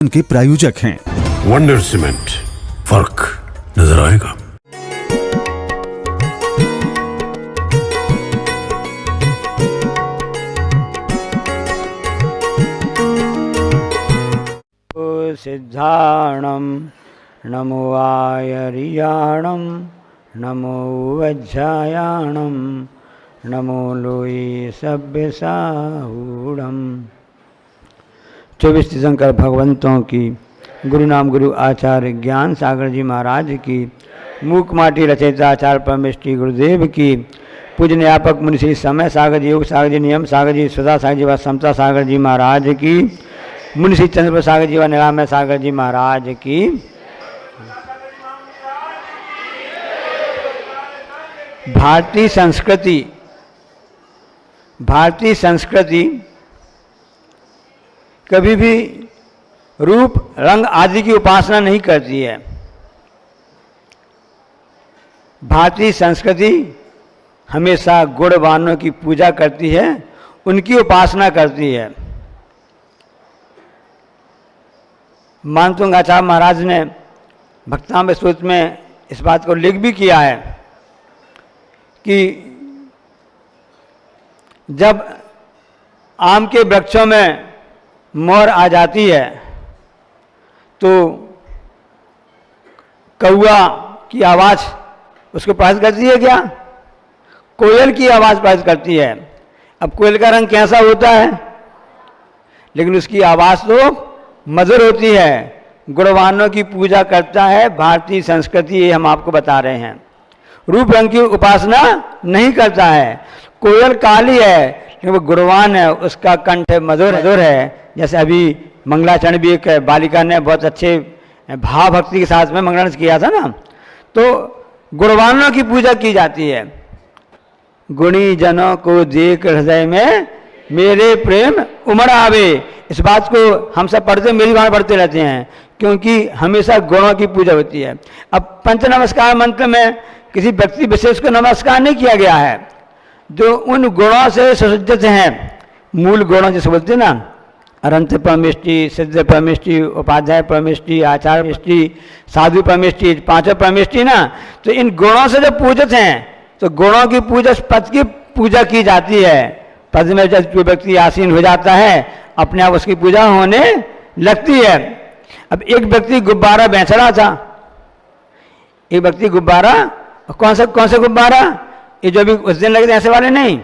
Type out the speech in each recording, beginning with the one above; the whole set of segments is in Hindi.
के प्रायोजक हैं वंडर सीमेंट, फर्क नजर आएगा। सिद्धाणं नमो आयर्याणं नमो वज्रायाणं नमो लोई सभ्यसाहूणम्। 24 तीर्थंकर भगवंतों की, गुरु नाम गुरु आचार्य ज्ञान सागर जी महाराज की, मूक माटी रचयिता आचार्य परमेश्वरी गुरुदेव की, पूजन्यापक मुनि श्री समय सागर जी, योग सागर जी, नियम सागर जी, सुधा सागर जी व समता सागर जी महाराज की, मुनि श्री चंद्र सागर जी व निरामय सागर जी महाराज की। भारतीय संस्कृति कभी भी रूप रंग आदि की उपासना नहीं करती है। भारतीय संस्कृति हमेशा गुणवानों की पूजा करती है, उनकी उपासना करती है। मानतुंग आचार्य महाराज ने भक्तामृत स्तोत्र में इस बात को लिख भी किया है कि जब आम के वृक्षों में मोर आ जाती है तो कौआ की आवाज़ उसको प्रभावित करती है क्या? कोयल की आवाज़ प्रभावित करती है। अब कोयल का रंग कैसा होता है, लेकिन उसकी आवाज़ तो मधुर होती है। गुणवानों की पूजा करता है भारतीय संस्कृति, ये हम आपको बता रहे हैं। रूप रंग की उपासना नहीं करता है। कोयल काली है लेकिन वो गुणवान है, उसका कंठ मधुर है। जैसे अभी मंगलाचरण भी एक बालिका ने बहुत अच्छे भाव भक्ति के साथ में मंगलाचरण किया था ना, तो गुणवानों की पूजा की जाती है। गुणी जनों को देख हृदय में मेरे प्रेम उमड़ आवे, इस बात को हम सब पढ़ते, मेरी बार पढ़ते रहते हैं, क्योंकि हमेशा गुणों की पूजा होती है। अब पंच नमस्कार मंत्र में किसी व्यक्ति विशेष को नमस्कार नहीं किया गया है, जो उन गुणों से सुसज्जित हैं। मूल गुणों जैसे बोलते हैं ना, अनंत परमेष्टि, सिद्ध परमेष्टि, उपाध्याय परमेष्टि, आचार्य परमेष्टि, साधु परमेष्टि, पांचों परमेष्टि ना, तो इन गुणों से जब पूजित हैं तो गुणों की पूजा, पद की पूजा की जाती है। पद में जब जो व्यक्ति आसीन हो जाता है अपने आप उसकी पूजा होने लगती है। अब एक व्यक्ति गुब्बारा बेच रहा था, एक व्यक्ति गुब्बारा, कौन सा गुब्बारा, ये जो भी उस दिन लगते हैं ऐसे वाले नहीं,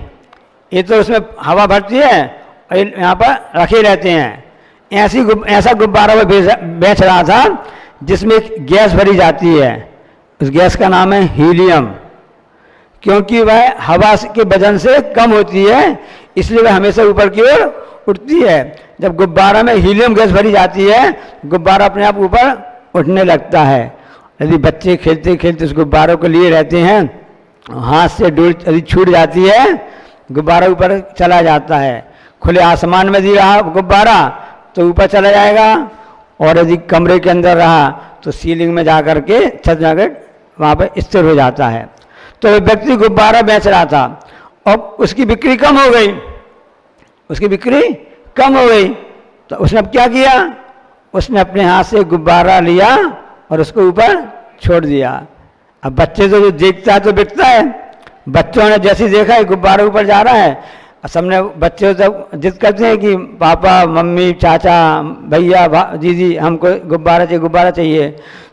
ये तो उसमें हवा भरती है और यहाँ पर रखे रहते हैं। ऐसा गुब्बारा वो बेच रहा था जिसमें गैस भरी जाती है। उस गैस का नाम है हीलियम, क्योंकि वह हवा के वजन से कम होती है, इसलिए वह हमेशा ऊपर की ओर उठती है। जब गुब्बारा में हीलियम गैस भरी जाती है, गुब्बारा अपने आप ऊपर उठने लगता है। यदि बच्चे खेलते खेलते उस गुब्बारों को लिए रहते हैं, हाथ से डोर यदि छूट जाती है, गुब्बारा ऊपर चला जाता है। खुले आसमान में यदि रहा गुब्बारा तो ऊपर चला जाएगा, और यदि कमरे के अंदर रहा तो सीलिंग में जाकर के, छत जाकर वहाँ पर स्थिर हो जाता है। तो व्यक्ति गुब्बारा बेच रहा था और उसकी बिक्री कम हो गई, तो उसने अब क्या किया, उसने अपने हाथ से गुब्बारा लिया और उसको ऊपर छोड़ दिया। अब बच्चे तो जो देखता है तो बिकता है, बच्चों ने जैसे देखा है गुब्बारा ऊपर जा रहा है, सबने बच्चे जब जिद करते हैं कि पापा, मम्मी, चाचा, भैया, दीदी, हमको गुब्बारा चाहिए,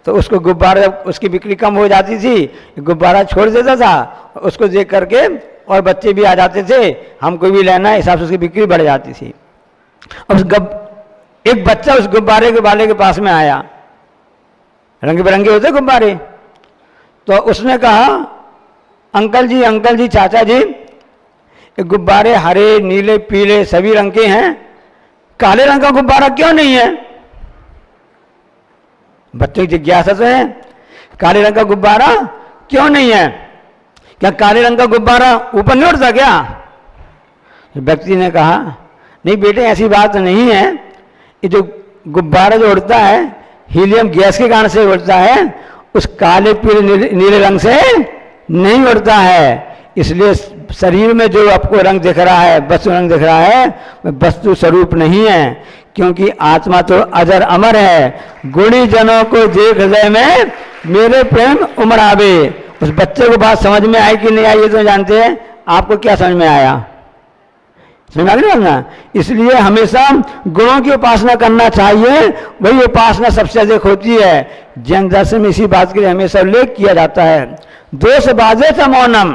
तो उसको गुब्बारा, जब उसकी बिक्री कम हो जाती थी, गुब्बारा छोड़ देता था, उसको देख करके और बच्चे भी आ जाते थे, हमको भी लेना है, हिसाब से उसकी बिक्री बढ़ जाती थी। अब एक बच्चा उस गुब्बारे के वाले के पास में आया, रंग बिरंगे होते गुब्बारे, तो उसने कहा, अंकल जी, चाचा जी, गुब्बारे हरे, नीले, पीले सभी रंग के हैं, काले रंग का गुब्बारा क्यों नहीं है? बच्चों की जिज्ञासा तो है, काले रंग का गुब्बारा क्यों नहीं है? क्या काले रंग का गुब्बारा ऊपर नहीं उड़ता क्या? व्यक्ति ने कहा, नहीं बेटे, ऐसी बात नहीं है, ये जो गुब्बारा जो उड़ता है हीलियम गैस के कारण से उड़ता है, उस काले पीले नीले रंग से नहीं उड़ता है। इसलिए शरीर में जो आपको रंग दिख रहा है, वस्तु रंग दिख रहा है, वह वस्तु स्वरूप नहीं है, क्योंकि आत्मा तो अजर अमर है। गुणी जनों को देख हृदय में मेरे प्रेम उमड़ावे। उस बच्चे को बात समझ में आई कि नहीं आई ये तो जानते हैं। आपको क्या समझ में आया? समझ आ गई ना? इसलिए हमेशा गुणों की उपासना करना चाहिए, वही उपासना सबसे अधिक होती है। जैन दर्शन में इसी बात के लिए हमेशा उल्लेख किया जाता है। दोष बाजे स मौनम,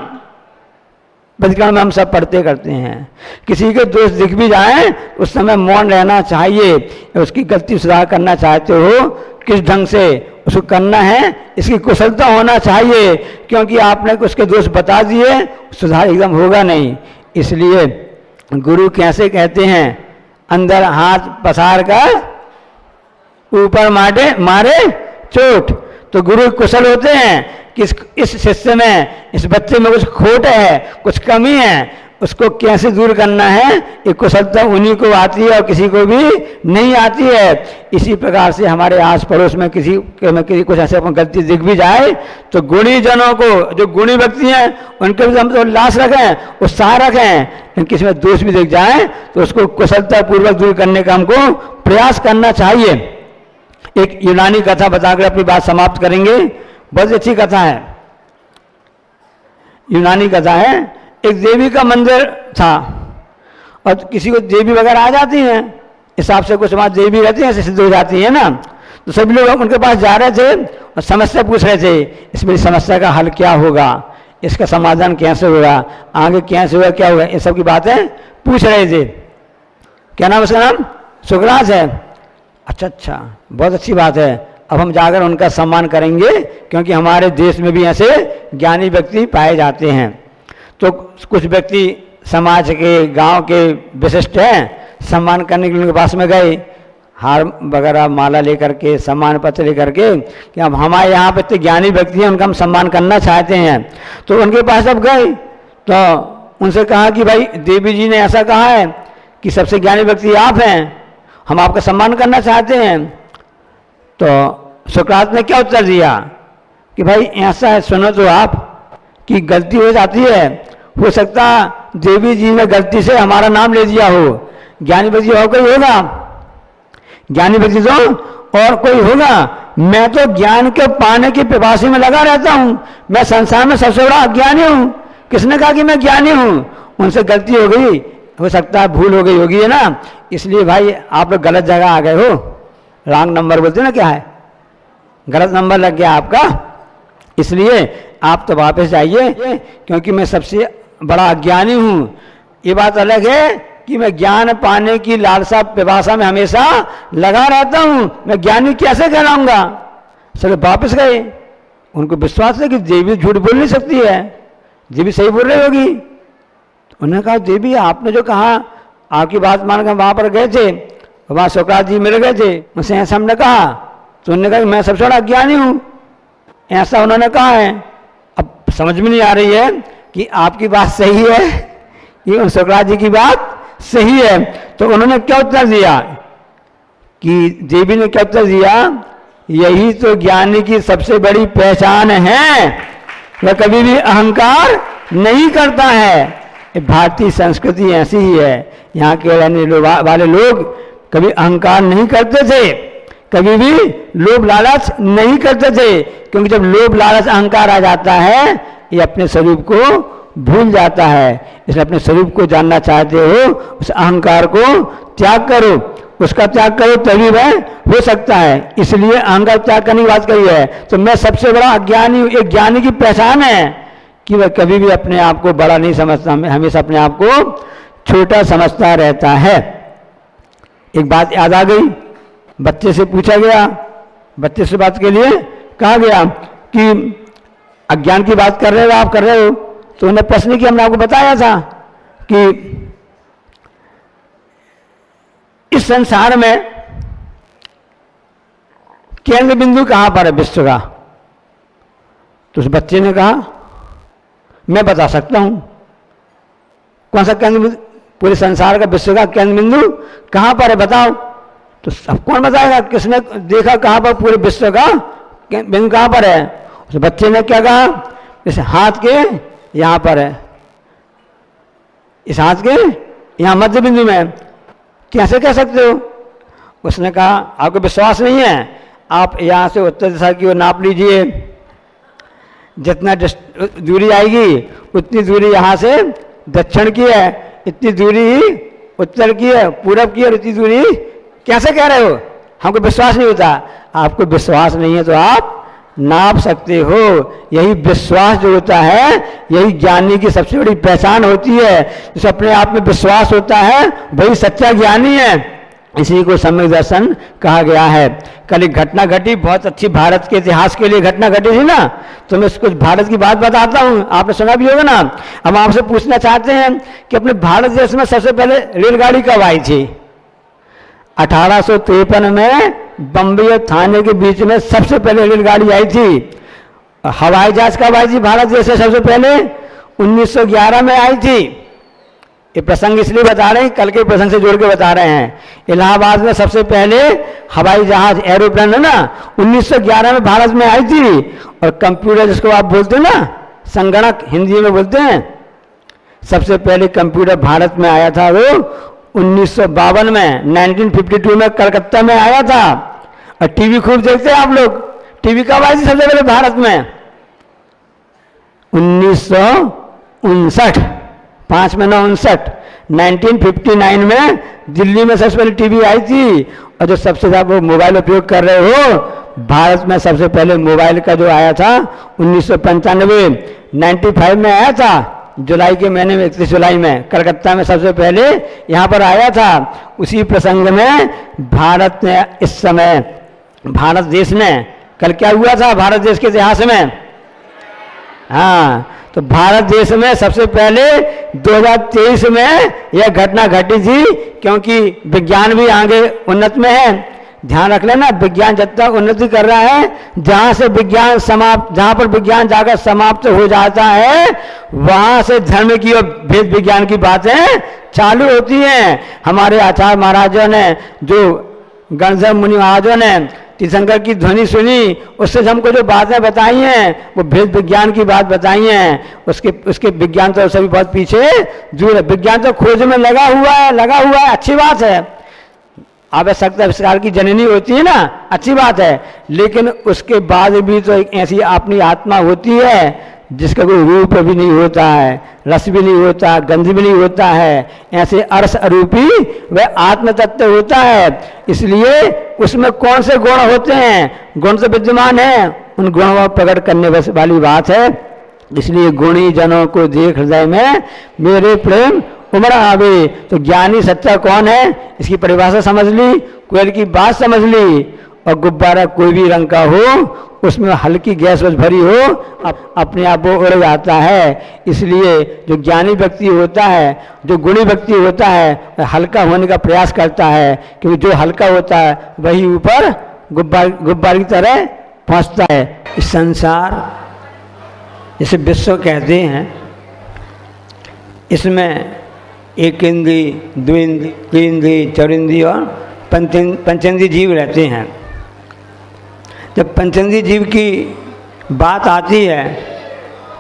प्रतिक्रमण में हम सब पढ़ते करते हैं। किसी के दोष दिख भी जाए उस समय मौन रहना चाहिए। उसकी गलती सुधार करना चाहते हो, किस ढंग से उसको करना है, इसकी कुशलता होना चाहिए। क्योंकि आपने उसके दोष बता दिए, सुधार एकदम होगा नहीं। इसलिए गुरु कैसे कहते हैं, अंदर हाथ पसार कर ऊपर मारे चोट। तो गुरु कुशल होते हैं कि इस शिष्य में, इस बच्चे में कुछ खोट है, कुछ कमी है, उसको कैसे दूर करना है, ये कुशलता उन्हीं को आती है और किसी को भी नहीं आती है। इसी प्रकार से हमारे आस पड़ोस में किसी कुछ ऐसे गलती दिख भी जाए तो गुणी जनों को, जो गुणी व्यक्ति हैं, उनके भी हम तो उल्लास रखें, उत्साह रखें। लेकिन किसी में दोष भी दिख जाए तो उसको कुशलता पूर्वक दूर करने का हमको प्रयास करना चाहिए। एक यूनानी कथा बताकर अपनी बात समाप्त करेंगे। बहुत अच्छी कथा है, यूनानी कथा है। एक देवी का मंदिर था और किसी को देवी वगैरह आ जाती हैं, हिसाब से कुछ वहाँ देवी रहती हैं, सिद्ध हो जाती है ना। तो सभी लोग उनके पास जा रहे थे और समस्या पूछ रहे थे, इस मेरी समस्या का हल क्या होगा, इसका समाधान कैसे होगा, आगे कैसे होगा, क्या होगा, ये सब की बातें पूछ रहे थे। क्या नाम उसका नाम? सुकरात है। अच्छा, बहुत अच्छी बात है। अब हम जाकर उनका सम्मान करेंगे, क्योंकि हमारे देश में भी ऐसे ज्ञानी व्यक्ति पाए जाते हैं। तो कुछ व्यक्ति समाज के, गांव के विशिष्ट हैं, सम्मान करने के लिए उनके पास में गए, हार वगैरह माला लेकर के, सम्मान पत्र लेकर के, कि अब हमारे यहाँ पे तो ज्ञानी व्यक्ति हैं, उनका हम सम्मान करना चाहते हैं। तो उनके पास जब गए तो उनसे कहा कि भाई देवी जी ने ऐसा कहा है कि सबसे ज्ञानी व्यक्ति आप हैं, हम आपका सम्मान करना चाहते हैं। तो सुकरात ने क्या उत्तर दिया कि भाई ऐसा है, सुनो तो आप, कि गलती हो जाती है, हो सकता देवी जी ने गलती से हमारा नाम ले दिया हो, ज्ञानी व्यक्ति और कोई होगा, ज्ञानी व्यक्ति तो और कोई होगा। मैं तो ज्ञान के पाने की पिपासी में लगा रहता हूँ, मैं संसार में सबसे बड़ा अज्ञानी हूँ। किसने कहा कि मैं ज्ञानी हूँ? उनसे गलती हो गई, हो सकता है भूल हो गई होगी, है ना। इसलिए भाई आप लोग गलत जगह आ गए हो, रॉन्ग नंबर बोलते ना, क्या है, गलत नंबर लग गया आपका, इसलिए आप तो वापस जाइए, क्योंकि मैं सबसे बड़ा अज्ञानी हूँ। ये बात अलग है कि मैं ज्ञान पाने की लालसा पिपासा में हमेशा लगा रहता हूँ, मैं ज्ञानी कैसे कहलाऊंगा। चलो वापस गए, उनको विश्वास है कि देवी झूठ बोल नहीं सकती है, देवी सही बोल रही होगी। उन्होंने कहा देवी आपने जो कहा, आपकी बात मानकर वहाँ पर गए थे, वहाँ सुकरात जी मिल गए थे, उनसे ऐसा हमने कहा, तो उन्होंने कहा कि मैं सबसे बड़ा अज्ञानी हूँ, ऐसा उन्होंने कहा है। अब समझ में नहीं आ रही है कि आपकी बात सही है कि सुकरात जी की बात सही है। तो उन्होंने क्या उत्तर दिया कि देवी ने क्या उत्तर दिया, यही तो ज्ञानी की सबसे बड़ी पहचान है, वह कभी भी अहंकार नहीं करता है। भारतीय संस्कृति ऐसी ही है, यहाँ के रहने वाले लोग कभी अहंकार नहीं करते थे, कभी भी लोभ लालच नहीं करते थे, क्योंकि जब लोभ लालच अहंकार आ जाता है, ये अपने स्वरूप को भूल जाता है। इसलिए अपने स्वरूप को जानना चाहते हो, उस अहंकार को त्याग करो, उसका त्याग करो तभी वह हो सकता है। इसलिए अहंकार त्याग करने की बात कही है। तो मैं सबसे बड़ा अज्ञानी हूँ, एक ज्ञानी की पहचान है कि वह कभी भी अपने आप को बड़ा नहीं समझता, हमेशा अपने आप को छोटा समझता रहता है। एक बात याद आ गई, बच्चे से पूछा गया, बच्चे से बात के लिए कहा गया कि अज्ञान की बात कर रहे हो, आप कर रहे हो, तो उन्हें प्रश्न किया, हमने आपको बताया था कि इस संसार में केंद्र बिंदु कहां पर है विश्व का? तो उस बच्चे ने कहा मैं बता सकता हूं। कौन सा केंद्र बिंदु? पूरे संसार का, विश्व का केंद्र बिंदु कहां पर है बताओ। तो सब कौन बताएगा, किसने देखा कहां पर पूरे विश्व का बिंदु कहां पर है? उस बच्चे ने क्या कहा, इस हाथ के यहां पर है, इस हाथ के यहां मध्य बिंदु में। कैसे कह सकते हो? उसने कहा आपको विश्वास नहीं है, आप यहाँ से उत्तर दिशा की ओर नाप लीजिए, जितना दूरी आएगी उतनी दूरी यहाँ से दक्षिण की है, इतनी दूरी उत्तर की है, पूरब की है, और इतनी दूरी कैसे कह रहे हो, हमको विश्वास नहीं होता। आपको विश्वास नहीं है तो आप नाप सकते हो। यही विश्वास जो होता है, यही ज्ञानी की सबसे बड़ी पहचान होती है। जिसे अपने आप में विश्वास होता है वही सच्चा ज्ञानी है। इसी को सम्यक दर्शन कहा गया है। कल एक घटना घटी, बहुत अच्छी भारत के इतिहास के लिए घटना घटी थी ना, तो मैं कुछ भारत की बात बताता हूँ, आपने सुना भी होगा ना। हम आपसे पूछना चाहते हैं कि अपने भारत देश में सबसे पहले रेलगाड़ी कब आई थी? 1853 में बम्बई और थाने के बीच में सबसे पहले रेलगाड़ी आई थी। हवाई जहाज कब आई थी भारत देश से सबसे पहले? 1911 में आई थी। ये प्रसंग इसलिए बता रहे हैं, कल के प्रसंग से जोड़ के बता रहे हैं। इलाहाबाद में सबसे पहले हवाई जहाज एरोप्लेन है ना 1911 में भारत में आई थी। और कंप्यूटर जिसको आप बोलते हैं ना, संगणक हिंदी में बोलते हैं, सबसे पहले कंप्यूटर भारत में आया था वो 1952 में, 1952 में कलकत्ता में आया था। और टीवी खूब देखते हैं आप लोग, टीवी कब आई थी सबसे पहले भारत में? 1959, 5 में 59, 1959 में दिल्ली में सबसे पहले टीवी आई थी। और जो सबसे ज़्यादा वो मोबाइल उपयोग कर रहे हो, भारत में सबसे पहले मोबाइल का जो आया था 1995, 95 में आया था, जुलाई के महीने में 31 जुलाई में कलकत्ता में सबसे पहले यहाँ पर आया था। उसी प्रसंग में भारत ने इस समय, भारत देश ने, कल क्या हुआ था भारत देश के इतिहास में? हाँ, तो भारत देश में सबसे पहले 2023 में यह घटना घटी थी। क्योंकि विज्ञान भी आगे उन्नत में है। ध्यान रख लेना, विज्ञान जब तक उन्नति कर रहा है, जहाँ से विज्ञान समाप्त, जहाँ पर विज्ञान जाकर समाप्त हो जाता है, वहाँ से धर्म की और भेद विज्ञान की बातें चालू होती हैं। हमारे आचार्य महाराजों ने, जो गणधर मुनि महाराजों ने तीर्थंकर की ध्वनि सुनी, उससे हमको जो बातें बताई हैं वो भेद विज्ञान की बात बताई हैं। उसके विज्ञान तो सभी बहुत पीछे दूर है। विज्ञान तो खोज में लगा हुआ है, अच्छी बात है। आवश्यकता आविष्कार की जननी होती है ना, अच्छी बात है। लेकिन उसके बाद भी तो एक ऐसी अपनी आत्मा होती है जिसका कोई रूप भी नहीं होता है, रस भी नहीं होता, गंध भी नहीं होता है। ऐसे अर्श अरूपी वह आत्म तत्व होता है। इसलिए उसमें कौन से गुण होते हैं? गुण तो विद्यमान है, उन गुणों को प्रकट करने वाली बात है। इसलिए गुणी जनों को देख हृदय में मेरे प्रेम उमड़ आवे। तो ज्ञानी सच्चा कौन है, इसकी परिभाषा समझ ली, कोयल की बात समझ ली। और गुब्बारा कोई भी रंग का हो, उसमें हल्की गैस बस भरी हो, अपने आप वो उड़ जाता है। इसलिए जो ज्ञानी व्यक्ति होता है, जो गुणी व्यक्ति होता है, हल्का होने का प्रयास करता है। क्योंकि जो हल्का होता है वही ऊपर गुब्बारे की तरह पहुंचता है। इस संसार जिसे विश्व कहते हैं, इसमें एक इंद्री, द्विंद्री, त्रिंद्री, चौरिंद्री और पंचेंद्री जीव रहते हैं। जब पंचेंद्री जीव की बात आती है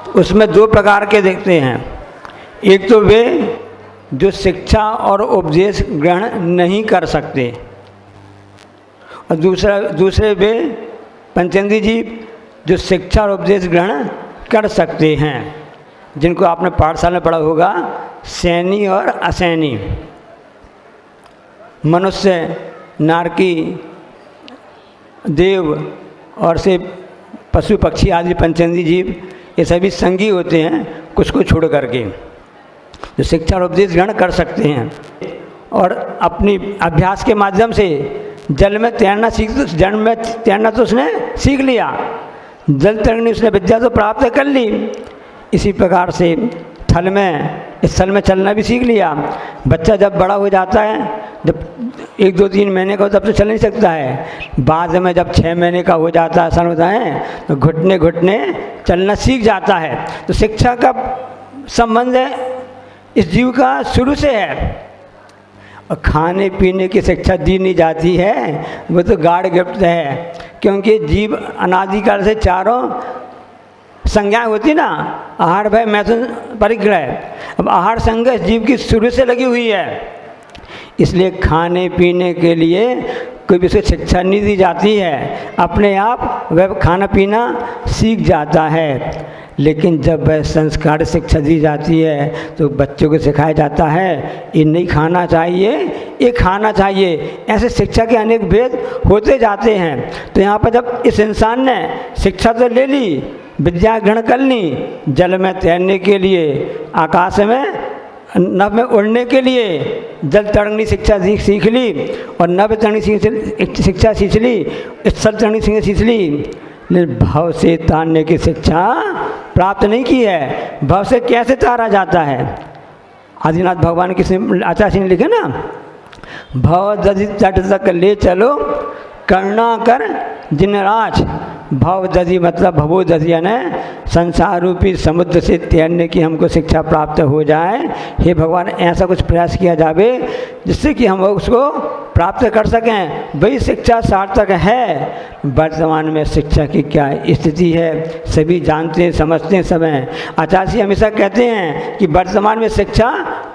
तो उसमें दो प्रकार के देखते हैं। एक तो वे जो शिक्षा और उपदेश ग्रहण नहीं कर सकते, और दूसरे वे पंचेंद्री जीव जो शिक्षा और उपदेश ग्रहण कर सकते हैं, जिनको आपने पाठशाला में पढ़ा होगा, सैनी और असैनी। मनुष्य, नारकी, देव और से पशु पक्षी आदि पंचेंद्री जीव, ये सभी संगी होते हैं कुछ को छोड़ करके, जो शिक्षा और उपदेश ग्रहण कर सकते हैं। और अपनी अभ्यास के माध्यम से जल में तैरना जल में तैरना तो उसने सीख लिया, जल तैरने उसने विद्या तो प्राप्त कर ली। इसी प्रकार से थल में, इस थल में चलना भी सीख लिया। बच्चा जब बड़ा हो जाता है, जब 1, 2, 3 महीने का हो, तब तो चल नहीं सकता है। बाद में जब 6 महीने का हो जाता है, आसान होता है, तो घुटने घुटने चलना सीख जाता है। तो शिक्षा का संबंध इस जीव का शुरू से है। और खाने पीने की शिक्षा दी नहीं जाती है, वो तो गाढ़ गिफ्ट है। क्योंकि जीव अनादिकाल से चारों संज्ञाएं होती ना, आहार, भय, मैथुन, परिग्रह। अब आहार संज्ञा जीव की शुरू से लगी हुई है। इसलिए खाने पीने के लिए कोई भी उसे शिक्षा नहीं दी जाती है, अपने आप वह खाना पीना सीख जाता है। लेकिन जब वह संस्कार शिक्षा दी जाती है तो बच्चों को सिखाया जाता है ये नहीं खाना चाहिए, ये खाना चाहिए। ऐसे शिक्षा के अनेक भेद होते जाते हैं। तो यहाँ पर जब इस इंसान ने शिक्षा तो ले ली, विद्या ग्रहण कर ली, जल में तैरने के लिए, आकाश में नभ में उड़ने के लिए जल तरंगनी शिक्षा सीख ली और नभ तरंगनी शिक्षा सीख ली, स्थल तरंगनी शिक्षा सीख ली, लेकिन भाव से तारने की शिक्षा प्राप्त नहीं की है। भाव से कैसे तारा जाता है? आदिनाथ भगवान किसी आचार्य ने लिखे ना, भाव दधि तट तक ले चलो करना कर जिन राज। भाव दधि मतलब भवो दधि यानी संसार रूपी समुद्र से तैरने की हमको शिक्षा प्राप्त हो जाए। हे भगवान, ऐसा कुछ प्रयास किया जावे जिससे कि हम उसको प्राप्त कर सकें। वही शिक्षा सार्थक है। वर्तमान में शिक्षा की क्या स्थिति है सभी जानते हैं, समझते हैं सब हैं। आचार्य जी हमेशा कहते हैं कि वर्तमान में शिक्षा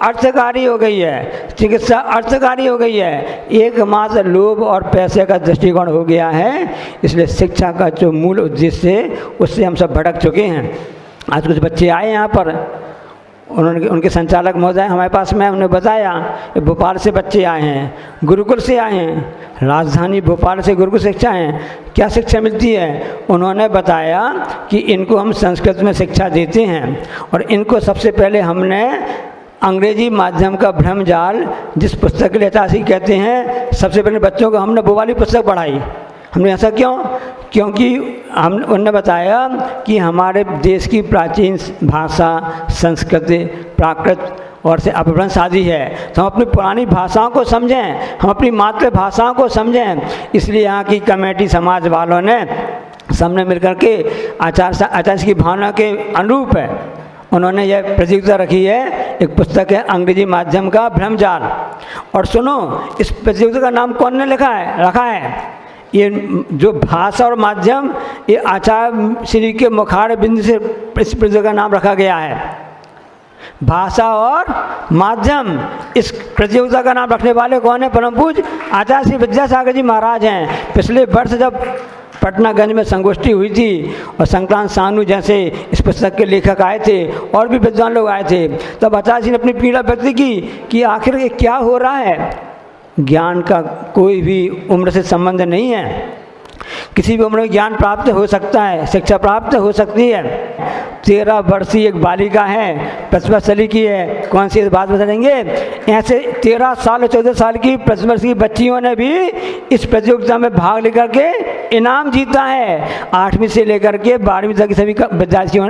अर्थकारी हो गई है, चिकित्सा अर्थकारी हो गई है, एकमात्र लोभ और पैसे का दृष्टिकोण हो गया है। इसलिए शिक्षा का जो मूल उद्देश्य है उससे हम सब भटक चुके हैं। आज कुछ बच्चे आए यहाँ पर, उनके संचालक महोदय हमारे पास में, उन्होंने बताया कि भोपाल से बच्चे आए हैं, गुरुकुल से आए हैं, राजधानी भोपाल से गुरुकुल शिक्षा है। क्या शिक्षा मिलती है? उन्होंने बताया कि इनको हम संस्कृत में शिक्षा देते हैं और इनको सबसे पहले हमने अंग्रेजी माध्यम का भ्रमजाल, जिस पुस्तक के लिए ऐतिहासिक कहते हैं, सबसे पहले बच्चों को हमने वो वाली पुस्तक पढ़ाई। हमने ऐसा क्यों? क्योंकि उन्होंने बताया कि हमारे देश की प्राचीन भाषा, संस्कृति, प्राकृत और से अपभ्रंश आदि है, तो हम अपनी पुरानी भाषाओं को समझें, हम अपनी मातृभाषाओं को समझें। इसलिए यहाँ की कमेटी समाज वालों ने सबने मिलकर के आचार्य की भावना के अनुरूप है उन्होंने यह प्रतियोगिता रखी है। एक पुस्तक है अंग्रेजी माध्यम का भ्रमजाल। और सुनो, इस प्रतियोगिता का नाम कौन ने रखा है? ये जो भाषा और माध्यम, ये आचार्य श्री के मुखार बिंदु से इस प्रतियोगिता का नाम रखा गया है। भाषा और माध्यम, इस प्रतियोगिता का नाम रखने वाले कौन है? परम पूज्य आचार्य श्री विद्यासागर जी महाराज हैं। पिछले वर्ष जब पटनागंज में संगोष्ठी हुई थी और संक्रांत सानू जैसे इस पुस्तक के लेखक आए थे और भी विद्वान लोग आए थे, तब आचार्य जी ने अपनी पीड़ा व्यक्त की कि आखिर ये क्या हो रहा है। ज्ञान का कोई भी उम्र से संबंध नहीं है, किसी भी उम्र में ज्ञान प्राप्त हो सकता है, शिक्षा प्राप्त हो सकती है। 13 वर्षीय एक बालिका है, प्रतिभाशाली की है, कौन सी बात बताएंगे? ऐसे 13 साल 14 साल की प्रतिभाशाली बच्चियों ने भी इस प्रतियोगिता में भाग लेकर के इनाम जीता है। 8वीं से लेकर के 12वीं तक की सभी विद्यार्थियों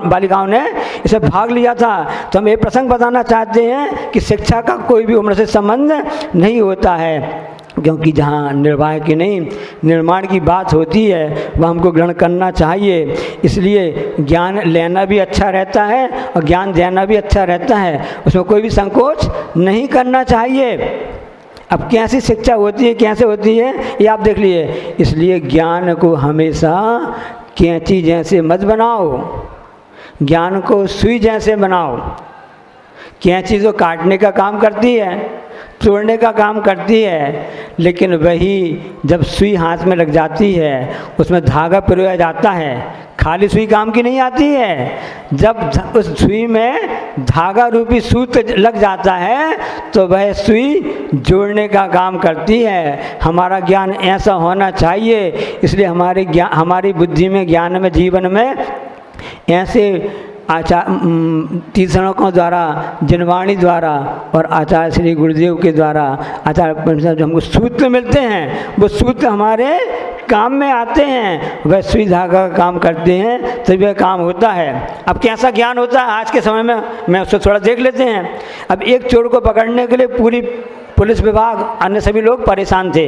बालिकाओं ने इसमें भाग लिया था। तो हम ये प्रसंग बताना चाहते हैं कि शिक्षा का कोई भी उम्र से संबंध नहीं होता है, क्योंकि जहाँ निर्वाह की नहीं निर्माण की बात होती है वह हमको ग्रहण करना चाहिए। इसलिए ज्ञान लेना भी अच्छा रहता है और ज्ञान देना भी अच्छा रहता है, उसमें कोई भी संकोच नहीं करना चाहिए। अब कैसी शिक्षा होती है, कैसे होती है, ये आप देख लिए। इसलिए ज्ञान को हमेशा कैंची जैसे मत बनाओ, ज्ञान को सुई जैसे बनाओ। कैंची तो काटने का काम करती है, तोड़ने का काम करती है, लेकिन वही जब सुई हाथ में लग जाती है उसमें धागा पिरोया जाता है, खाली सुई काम की नहीं आती है। जब उस सुई में धागा रूपी सूत्र लग जाता है तो वह सुई जोड़ने का काम करती है। हमारा ज्ञान ऐसा होना चाहिए। इसलिए हमारी बुद्धि में, ज्ञान में, जीवन में ऐसे तीर्थों द्वारा, जिनवाणी द्वारा और आचार्य श्री गुरुदेव के द्वारा आचार्य जो हमको सूत्र मिलते हैं, वो सूत्र हमारे काम में आते हैं, वह सुई धागा का काम करते हैं, तभी वह काम होता है। अब कैसा ज्ञान होता है आज के समय में, मैं उसको थोड़ा देख लेते हैं। अब एक चोर को पकड़ने के लिए पूरी पुलिस विभाग, अन्य सभी लोग परेशान थे।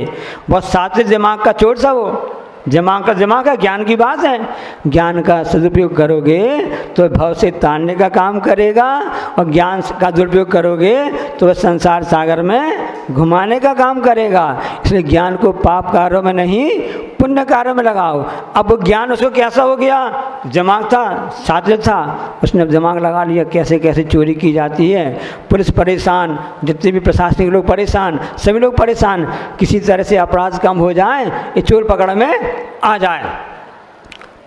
बहुत सात्विक दिमाग का चोर था वो, दिमाग का ज्ञान की बात है। ज्ञान का सदुपयोग करोगे तो भव से तारने का काम करेगा और ज्ञान का दुरुपयोग करोगे तो वह संसार सागर में घुमाने का काम करेगा। इसलिए ज्ञान को पाप कार्यों में नहीं, पुण्य कार्य में लगाओ। अब ज्ञान उसको कैसा हो गया, दिमाग था, साथ था, उसने दिमाग लगा लिया कैसे कैसे चोरी की जाती है। पुलिस परेशान, जितने भी प्रशासनिक लोग परेशान, सभी लोग परेशान, किसी तरह से अपराध कम हो जाए, ये चोर पकड़ में आ जाए।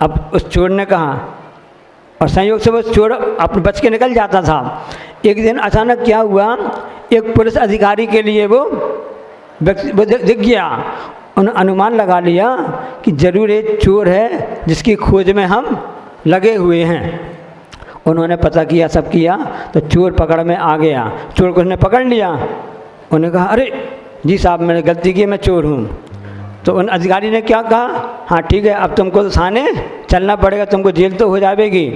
अब उस चोर ने कहा, और संयोग से वो चोर अपने बच के निकल जाता था। एक दिन अचानक क्या हुआ, एक पुलिस अधिकारी के लिए वो दिख गया। उन्होंने अनुमान लगा लिया कि जरूर एक चोर है जिसकी खोज में हम लगे हुए हैं। उन्होंने पता किया, सब किया, तो चोर पकड़ में आ गया। चोर को उसने पकड़ लिया। उन्होंने कहा, अरे जी साहब मैंने गलती की, मैं चोर हूँ। तो उन अधिकारी ने क्या कहा, हाँ ठीक है, अब तुमको तो थाने चलना पड़ेगा, तुमको जेल तो हो जाएगी।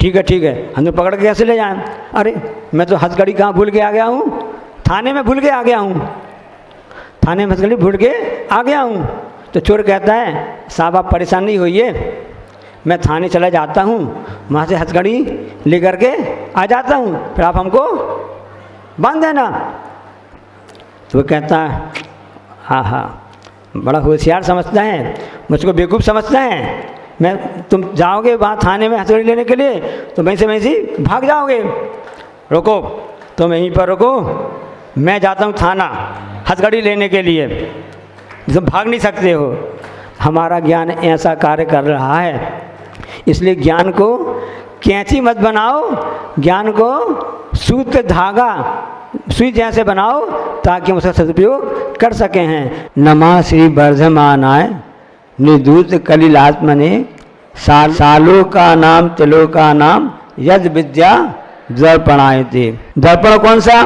ठीक है, हम तो पकड़ के कैसे ले जाएं? अरे मैं तो हथकड़ी कहाँ भूल के आ गया हूँ, थाने में भूल के आ गया हूँ, थाने में हथकड़ी भूल के आ गया हूँ। तो चोर कहता है, साहब आप परेशान नहीं होइए, मैं थाने चला जाता हूँ, वहाँ से हथकड़ी ले करके आ जाता हूँ, फिर आप हमको बांध देना। तो वो कहता है, हाँ बड़ा होशियार समझता है, मुझको बेवकूफ़ समझता है। तुम जाओगे वहाँ थाने में हथकड़ी लेने के लिए तो वहीं से भाग जाओगे। रुको, तुम यहीं पर रुको, मैं जाता हूँ थाना हथकड़ी लेने के लिए, तुम भाग नहीं सकते हो। हमारा ज्ञान ऐसा कार्य कर रहा है, इसलिए ज्ञान को कैंची मत बनाओ, ज्ञान को सूत्र धागा सुई जैसे बनाओ ताकि हम उसका सदुपयोग कर सके हैं। नमः श्री वर्धमानाय निधूत कलिलात्मने सालों का नाम तिलों का नाम यद विद्या दर्पणाय थे। दर्पण कौन सा?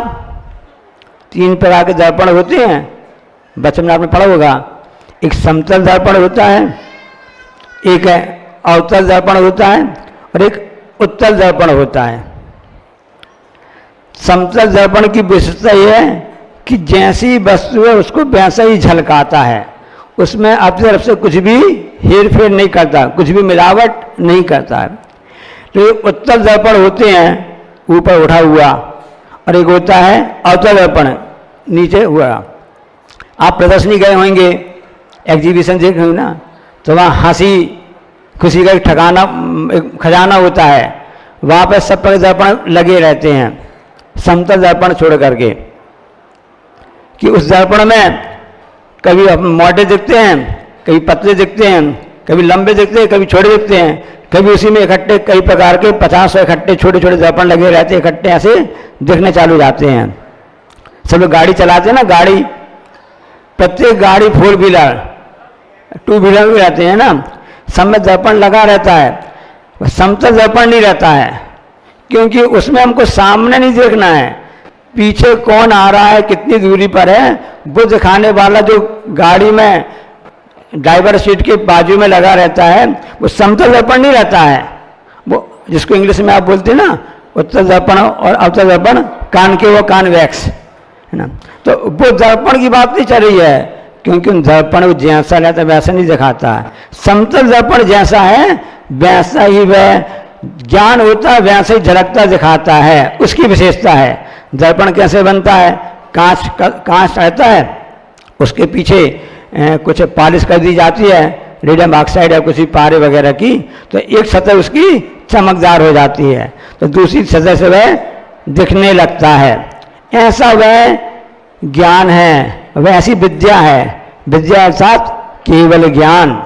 3 प्रकार के दर्पण होते हैं, बचपन में आपने पढ़ा होगा। एक समतल दर्पण होता है, एक है अवतल दर्पण होता है, और एक उत्तल दर्पण होता है। समतल दर्पण की विशेषता यह है कि जैसी वस्तु है उसको वैसा ही झलकाता है, उसमें अपनी तरफ से कुछ भी हेर फेर नहीं करता, कुछ भी मिलावट नहीं करता है। तो ये उत्तल दर्पण होते हैं ऊपर उठा हुआ, और एक होता है अवतल दर्पण नीचे हुआ। आप प्रदर्शनी गए होंगे, एग्जीबिशन देख रहे हो ना, तो वहाँ हंसी खुशी का एक ठिकाना, एक खजाना होता है, वहाँ पर सब पर दर्पण लगे रहते हैं, समतल दर्पण छोड़ करके। कि उस दर्पण में कभी मोटे दिखते हैं, कभी पतले दिखते हैं, कभी लंबे दिखते हैं, कभी छोटे दिखते हैं, कभी उसी में इकट्ठे कई प्रकार के 50 इकट्ठे छोटे छोटे दर्पण लगे रहते हैं, इकट्ठे ऐसे दिखने चालू जाते हैं। सब लोग गाड़ी चलाते हैं ना, गाड़ी, प्रत्येक गाड़ी 4 व्हीलर 2 व्हीलर भी रहते हैं ना, सब में दर्पण लगा रहता है। समतल दर्पण नहीं रहता है, क्योंकि उसमें हमको सामने नहीं देखना है, पीछे कौन आ रहा है, कितनी दूरी पर है, वो दिखाने वाला जो गाड़ी में ड्राइवर सीट के बाजू में लगा रहता है, वो समतल दर्पण नहीं रहता है। वो जिसको इंग्लिश में आप बोलते हैं ना, उत्तल दर्पण और अवतल दर्पण, कान के वो कॉन्वेक्स है ना। तो वो दर्पण की बात नहीं चल रही है, क्योंकि दर्पण वो जैसा रहता है वैसा नहीं दिखाता है। समतल दर्पण जैसा है वैसा ही वह ज्ञान होता है, वैसे ही झलकता दिखाता है, उसकी विशेषता है। दर्पण कैसे बनता है? कांच रहता है, उसके पीछे कुछ पॉलिश कर दी जाती है, रेडियम ऑक्साइड या कुछ पारे वगैरह की, तो एक सतह उसकी चमकदार हो जाती है, तो दूसरी सतह से वह दिखने लगता है। ऐसा वह ज्ञान है, वह ऐसी विद्या है, विद्या अर्थात केवल ज्ञान,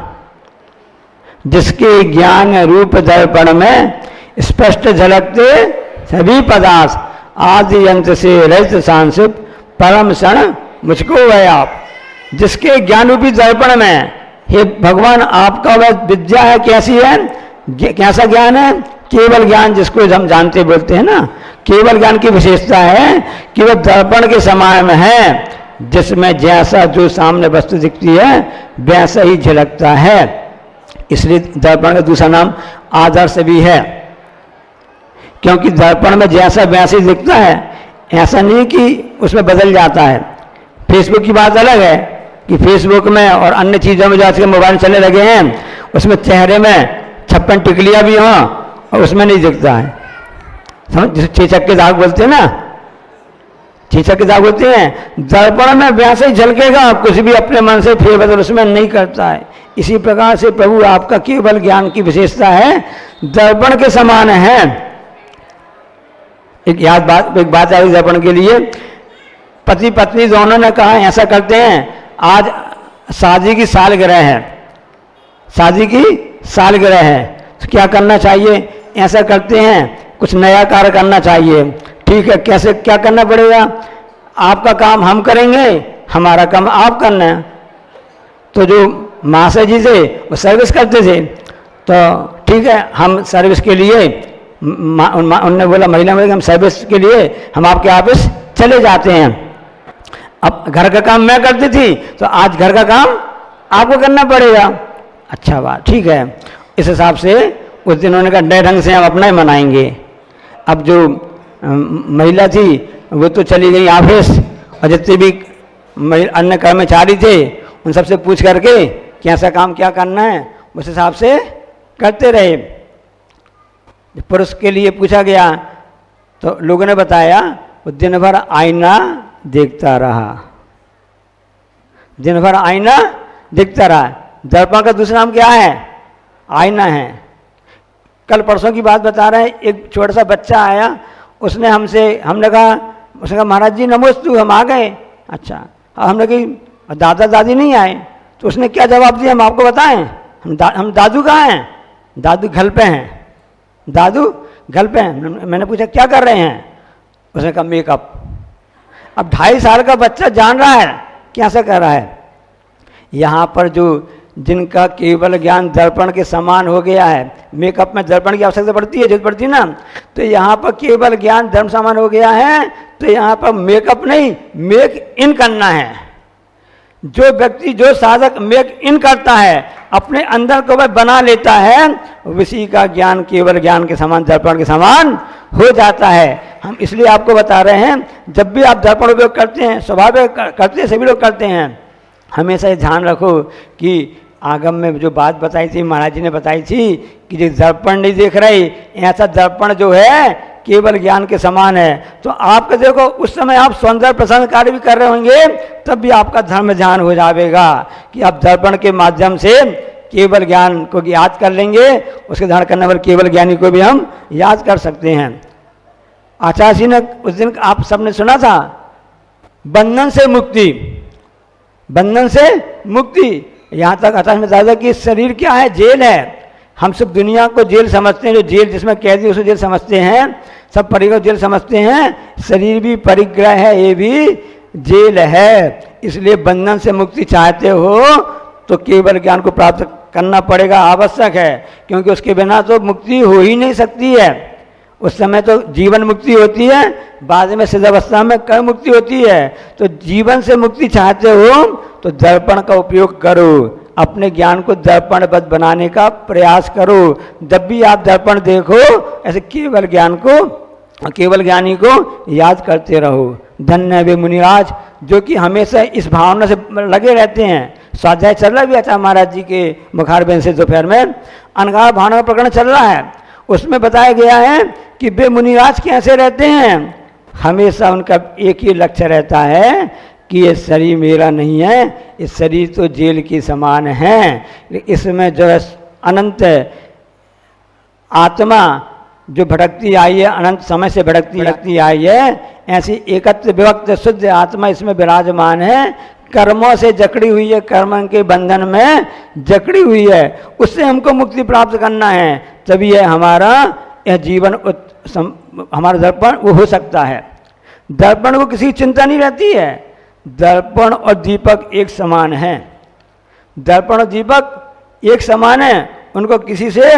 जिसके ज्ञान रूप दर्पण में स्पष्ट झलकते सभी पदार्थ आदि यंत्र से रहित सांसिप परम क्षण मुझको वह आप। जिसके ज्ञान रूपी दर्पण में, हे भगवान आपका वह विद्या है, कैसी है, कैसा ज्ञान है? केवल ज्ञान, जिसको हम जानते बोलते हैं ना, केवल ज्ञान की विशेषता है कि वह दर्पण के समान में है, जिसमें जैसा जो सामने वस्तु दिखती है वैसा ही झलकता है। इसलिए दर्पण का दूसरा नाम आदर्श भी है, क्योंकि दर्पण में जैसा वैसे ही दिखता है, ऐसा नहीं कि उसमें बदल जाता है। फेसबुक की बात अलग है कि फेसबुक में और अन्य चीज़ों में जो आजकल मोबाइल चलने लगे हैं, उसमें चेहरे में 56 टिकलियाँ भी हों और उसमें नहीं दिखता है। समझ, जिसे चेचक के दाग बोलते हैं ना, शीशा के दाग होते हैं, दर्पण में वैसे ही झलकेगा, कुछ भी अपने मन से फेरबदल उसमें नहीं करता है। इसी प्रकार से प्रभु आपका केवल ज्ञान की विशेषता है, दर्पण के समान है। एक बात आई दर्पण के लिए, पति पत्नी दोनों ने कहा ऐसा करते हैं, आज शादी की सालगिरह है, शादी की सालगिरह है, तो क्या करना चाहिए, ऐसा करते हैं कुछ नया कार्य करना चाहिए। ठीक है, कैसे क्या करना पड़ेगा, आपका काम हम करेंगे, हमारा काम आप करना है। तो जो महाशय जी थे वो सर्विस करते थे, तो ठीक है हम सर्विस के लिए, उन्होंने बोला महिला में हम सर्विस के लिए हम आपके ऑफिस चले जाते हैं। अब घर का काम मैं करती थी, तो आज घर का काम आपको करना पड़ेगा। अच्छा बात, ठीक है। इस हिसाब से उस दिन उन्होंने कहा नए ढंग से हम अपना ही मनाएंगे। अब जो महिला थी वो तो चली गई ऑफिस, और जितने भी अन्य कर्मचारी थे उन सबसे पूछ करके कैसा काम क्या करना है उस हिसाब से करते रहे। पुरुष के लिए पूछा गया तो लोगों ने बताया वो दिन भर आईना देखता रहा, दिन भर आईना देखता रहा। दर्पण का दूसरा नाम क्या है, आईना है। कल परसों की बात बता रहे हैं, एक छोटा सा बच्चा आया, हमने कहा महाराज जी नमोस्तु, हम आ गए। अच्छा, हमने कही दादा दादी नहीं आए, तो उसने क्या जवाब दिया हम आपको बताएं, हम दादू कहाँ हैं, दादू घर पे हैं, दादू घर पे हैं। मैंने पूछा क्या कर रहे हैं, उसने कहा मेकअप। अब 2.5 साल का बच्चा जान रहा है कैसे कर रहा है। यहाँ पर जो जिनका केवल ज्ञान दर्पण के समान हो गया है, मेकअप में दर्पण की आवश्यकता पड़ती है, जरूरत पड़ती है ना, तो यहाँ पर केवल ज्ञान धर्म समान हो गया है, तो यहाँ पर मेकअप नहीं मेक इन करना है। जो व्यक्ति, जो साधक मेक इन करता है, अपने अंदर को वह बना लेता है, उसी का ज्ञान केवल ज्ञान के समान, दर्पण के समान हो जाता है। हम इसलिए आपको बता रहे हैं, जब भी आप दर्पण उपयोग करते हैं, स्वाभाविक करते हैं, सभी लोग करते हैं, हमेशा ये ध्यान रखो कि आगम में जो बात बताई थी, महाराज जी ने बताई थी कि जो दर्पण नहीं देख रही, ऐसा दर्पण जो है केवल ज्ञान के समान है। तो आपका देखो उस समय आप सौंदर्य प्रसन्न कार्य भी कर रहे होंगे, तब भी आपका धर्म ध्यान हो जाएगा कि आप दर्पण के माध्यम से केवल ज्ञान को याद कर लेंगे, उसके धारण करने वाले केवल ज्ञानी को भी हम याद कर सकते हैं। आचार्य जी ने उस दिन आप सबने सुना था, बंधन से मुक्ति, बंधन से मुक्ति। यहाँ तक आचार्य ने बताया कि शरीर क्या है, जेल है। हम सब दुनिया को जेल समझते हैं, जो जेल जिसमें कैदी उसे जेल समझते हैं, सब परिग्रह जेल समझते हैं। शरीर भी परिग्रह है, ये भी जेल है। इसलिए बंधन से मुक्ति चाहते हो तो केवल ज्ञान को प्राप्त करना पड़ेगा, आवश्यक है, क्योंकि उसके बिना तो मुक्ति हो ही नहीं सकती है। उस समय तो जीवन मुक्ति होती है, बाद में सिद्धावस्था में कर्म मुक्ति होती है। तो जीवन से मुक्ति चाहते हो तो दर्पण का उपयोग करो, अपने ज्ञान को दर्पणबद्ध बनाने का प्रयास करो। जब भी आप दर्पण देखो, ऐसे केवल ज्ञान को, केवल ज्ञानी को याद करते रहो। धन्य वे मुनिराज जो कि हमेशा इस भावना से लगे रहते हैं। स्वाध्याय चल रहा भी अच्छा महाराज जी के मुखारबिंद से दोपहर में अनगार भावना का प्रकरण चल रहा है, उसमें बताया गया है कि वे मुनिराज कैसे रहते हैं। हमेशा उनका एक ही लक्ष्य रहता है कि ये शरीर मेरा नहीं है, ये शरीर तो जेल के समान है, इसमें जो है अनंत आत्मा जो भटकती आई है, अनंत समय से भटकती आई है, ऐसी एकत्र विभक्त शुद्ध आत्मा इसमें विराजमान है। कर्मों से जकड़ी हुई है, कर्म के बंधन में जकड़ी हुई है, उससे हमको मुक्ति प्राप्त करना है। तभी है हमारा यह जीवन हमारा दर्पण वो हो सकता है। दर्पण को किसी चिंता नहीं रहती है। दर्पण और दीपक एक समान है, दर्पण और दीपक एक समान है, उनको किसी से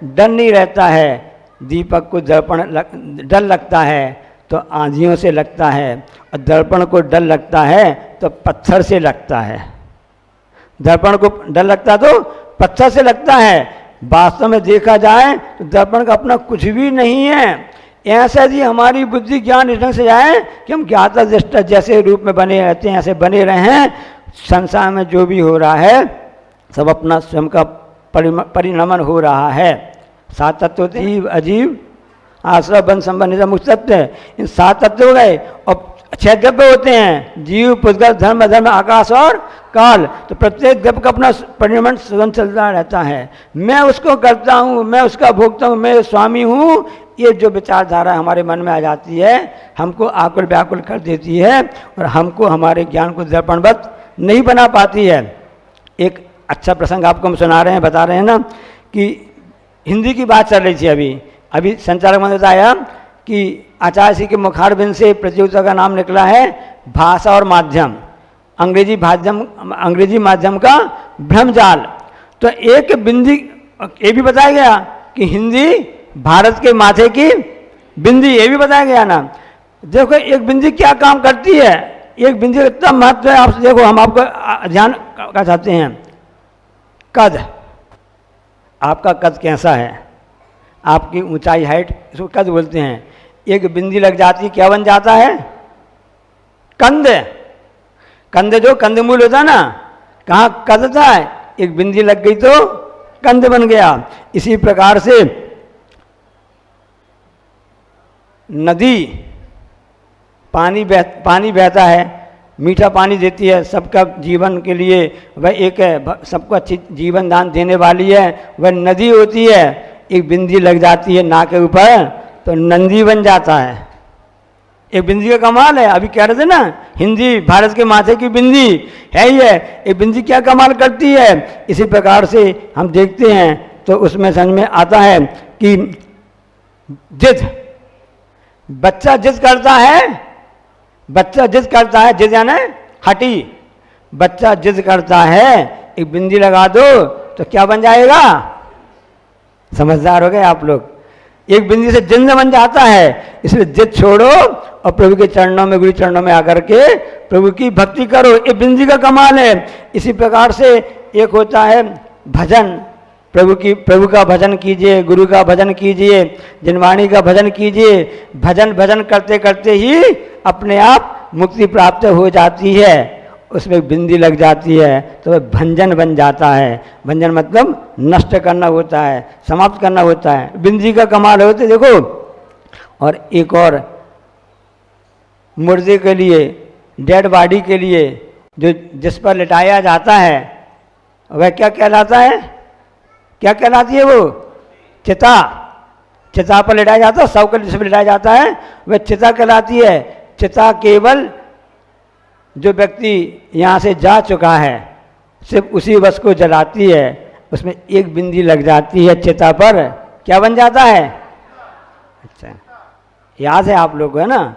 डर नहीं रहता है। दीपक को दर्पण डर लगता है तो आंधियों से लगता है, और दर्पण को डर लगता है तो पत्थर से लगता है। दर्पण को डर लगता तो पत्थर से लगता है। वास्तव में देखा जाए तो दर्पण का अपना कुछ भी नहीं है। ऐसा जी हमारी बुद्धि ज्ञान इस ढंग से जाए कि हम ज्ञाता दृष्टा जैसे रूप में बने रहते हैं, ऐसे बने रहें। संसार में जो भी हो रहा है सब अपना स्वयं का परिणमन हो रहा है। 7 तत्व जीव, अजीव, आश्रय, बंध, संबंध, मुक्त तत्व, इन 7 तत्व हो गए। और छह द्रव्य होते हैं, जीव, पुद्गल, धर्म, अधर्म, आकाश और काल। तो प्रत्येक द्रव्य का अपना परिणाम स्वयं चलता रहता है। मैं उसको करता हूँ, मैं उसका भोगता हूँ, मैं स्वामी हूँ, ये जो विचारधारा हमारे मन में आ जाती है हमको आकुल व्याकुल कर देती है और हमको हमारे ज्ञान को दर्पणवत नहीं बना पाती है। एक अच्छा प्रसंग आपको हम सुना रहे हैं, बता रहे हैं ना कि हिंदी की बात चल रही थी। अभी संचालक मंडल बताया कि आचार्य श्री के मुखारबिंद से प्रतियोगिता का नाम निकला है भाषा और माध्यम, अंग्रेजी माध्यम का भ्रमजाल। तो एक बिंदी ये भी बताया गया कि हिंदी भारत के माथे की बिंदी, ये भी बताया गया ना। देखो एक बिंदी क्या काम करती है, एक बिंदी का इतना महत्व है। आप देखो, हम आपको ध्यान का चाहते हैं। कद, आपका कद कैसा है, आपकी ऊंचाई, हाइट, इसको कद बोलते हैं। एक बिंदी लग जाती क्या बन जाता है? कंद। कंद जो कंदमूल होता ना, कहाँ कद था, एक बिंदी लग गई तो कंद बन गया। इसी प्रकार से नदी, पानी बहता है, मीठा पानी देती है सबका जीवन के लिए, वह एक सबको अच्छी जीवन दान देने वाली है, वह नदी होती है। एक बिंदी लग जाती है नाक के ऊपर तो नंदी बन जाता है। एक बिंदी का कमाल है। अभी कह रहे थे ना, हिंदी भारत के माथे की बिंदी है ही है। एक बिंदी क्या कमाल करती है। इसी प्रकार से हम देखते हैं तो उसमें समझ में आता है कि जिद, बच्चा जिद करता है, जिद यानी हटी, बच्चा जिद करता है, एक बिंदी लगा दो तो क्या बन जाएगा? समझदार हो गए आप लोग। एक बिंदी से जिंद बन जाता है। इसलिए जिद छोड़ो और प्रभु के चरणों में, गुरु चरणों में आकर के प्रभु की भक्ति करो। ये बिंदी का कमाल है। इसी प्रकार से एक होता है भजन, प्रभु का भजन कीजिए, गुरु का भजन कीजिए, जिनवाणी का भजन कीजिए। भजन करते करते ही अपने आप मुक्ति प्राप्त हो जाती है। उसमें बिंदी लग जाती है तो वह भंजन बन जाता है। भंजन मतलब नष्ट करना होता है, समाप्त करना होता है। बिंदी का कमाल होते देखो। और एक और, मुर्दे के लिए, डेड बॉडी के लिए जो जिस पर लिटाया जाता है वह क्या कहलाता है? क्या कहलाती है वो? चिता। चिता पर लिटाया जाता है, शव के जिस पर लिटाया जाता है वह चिता कहलाती है। चिता केवल जो व्यक्ति यहाँ से जा चुका है सिर्फ उसी वस्तु को जलाती है। उसमें एक बिंदी लग जाती है चिता पर, क्या बन जाता है? अच्छा, याद है आप लोग को, है ना?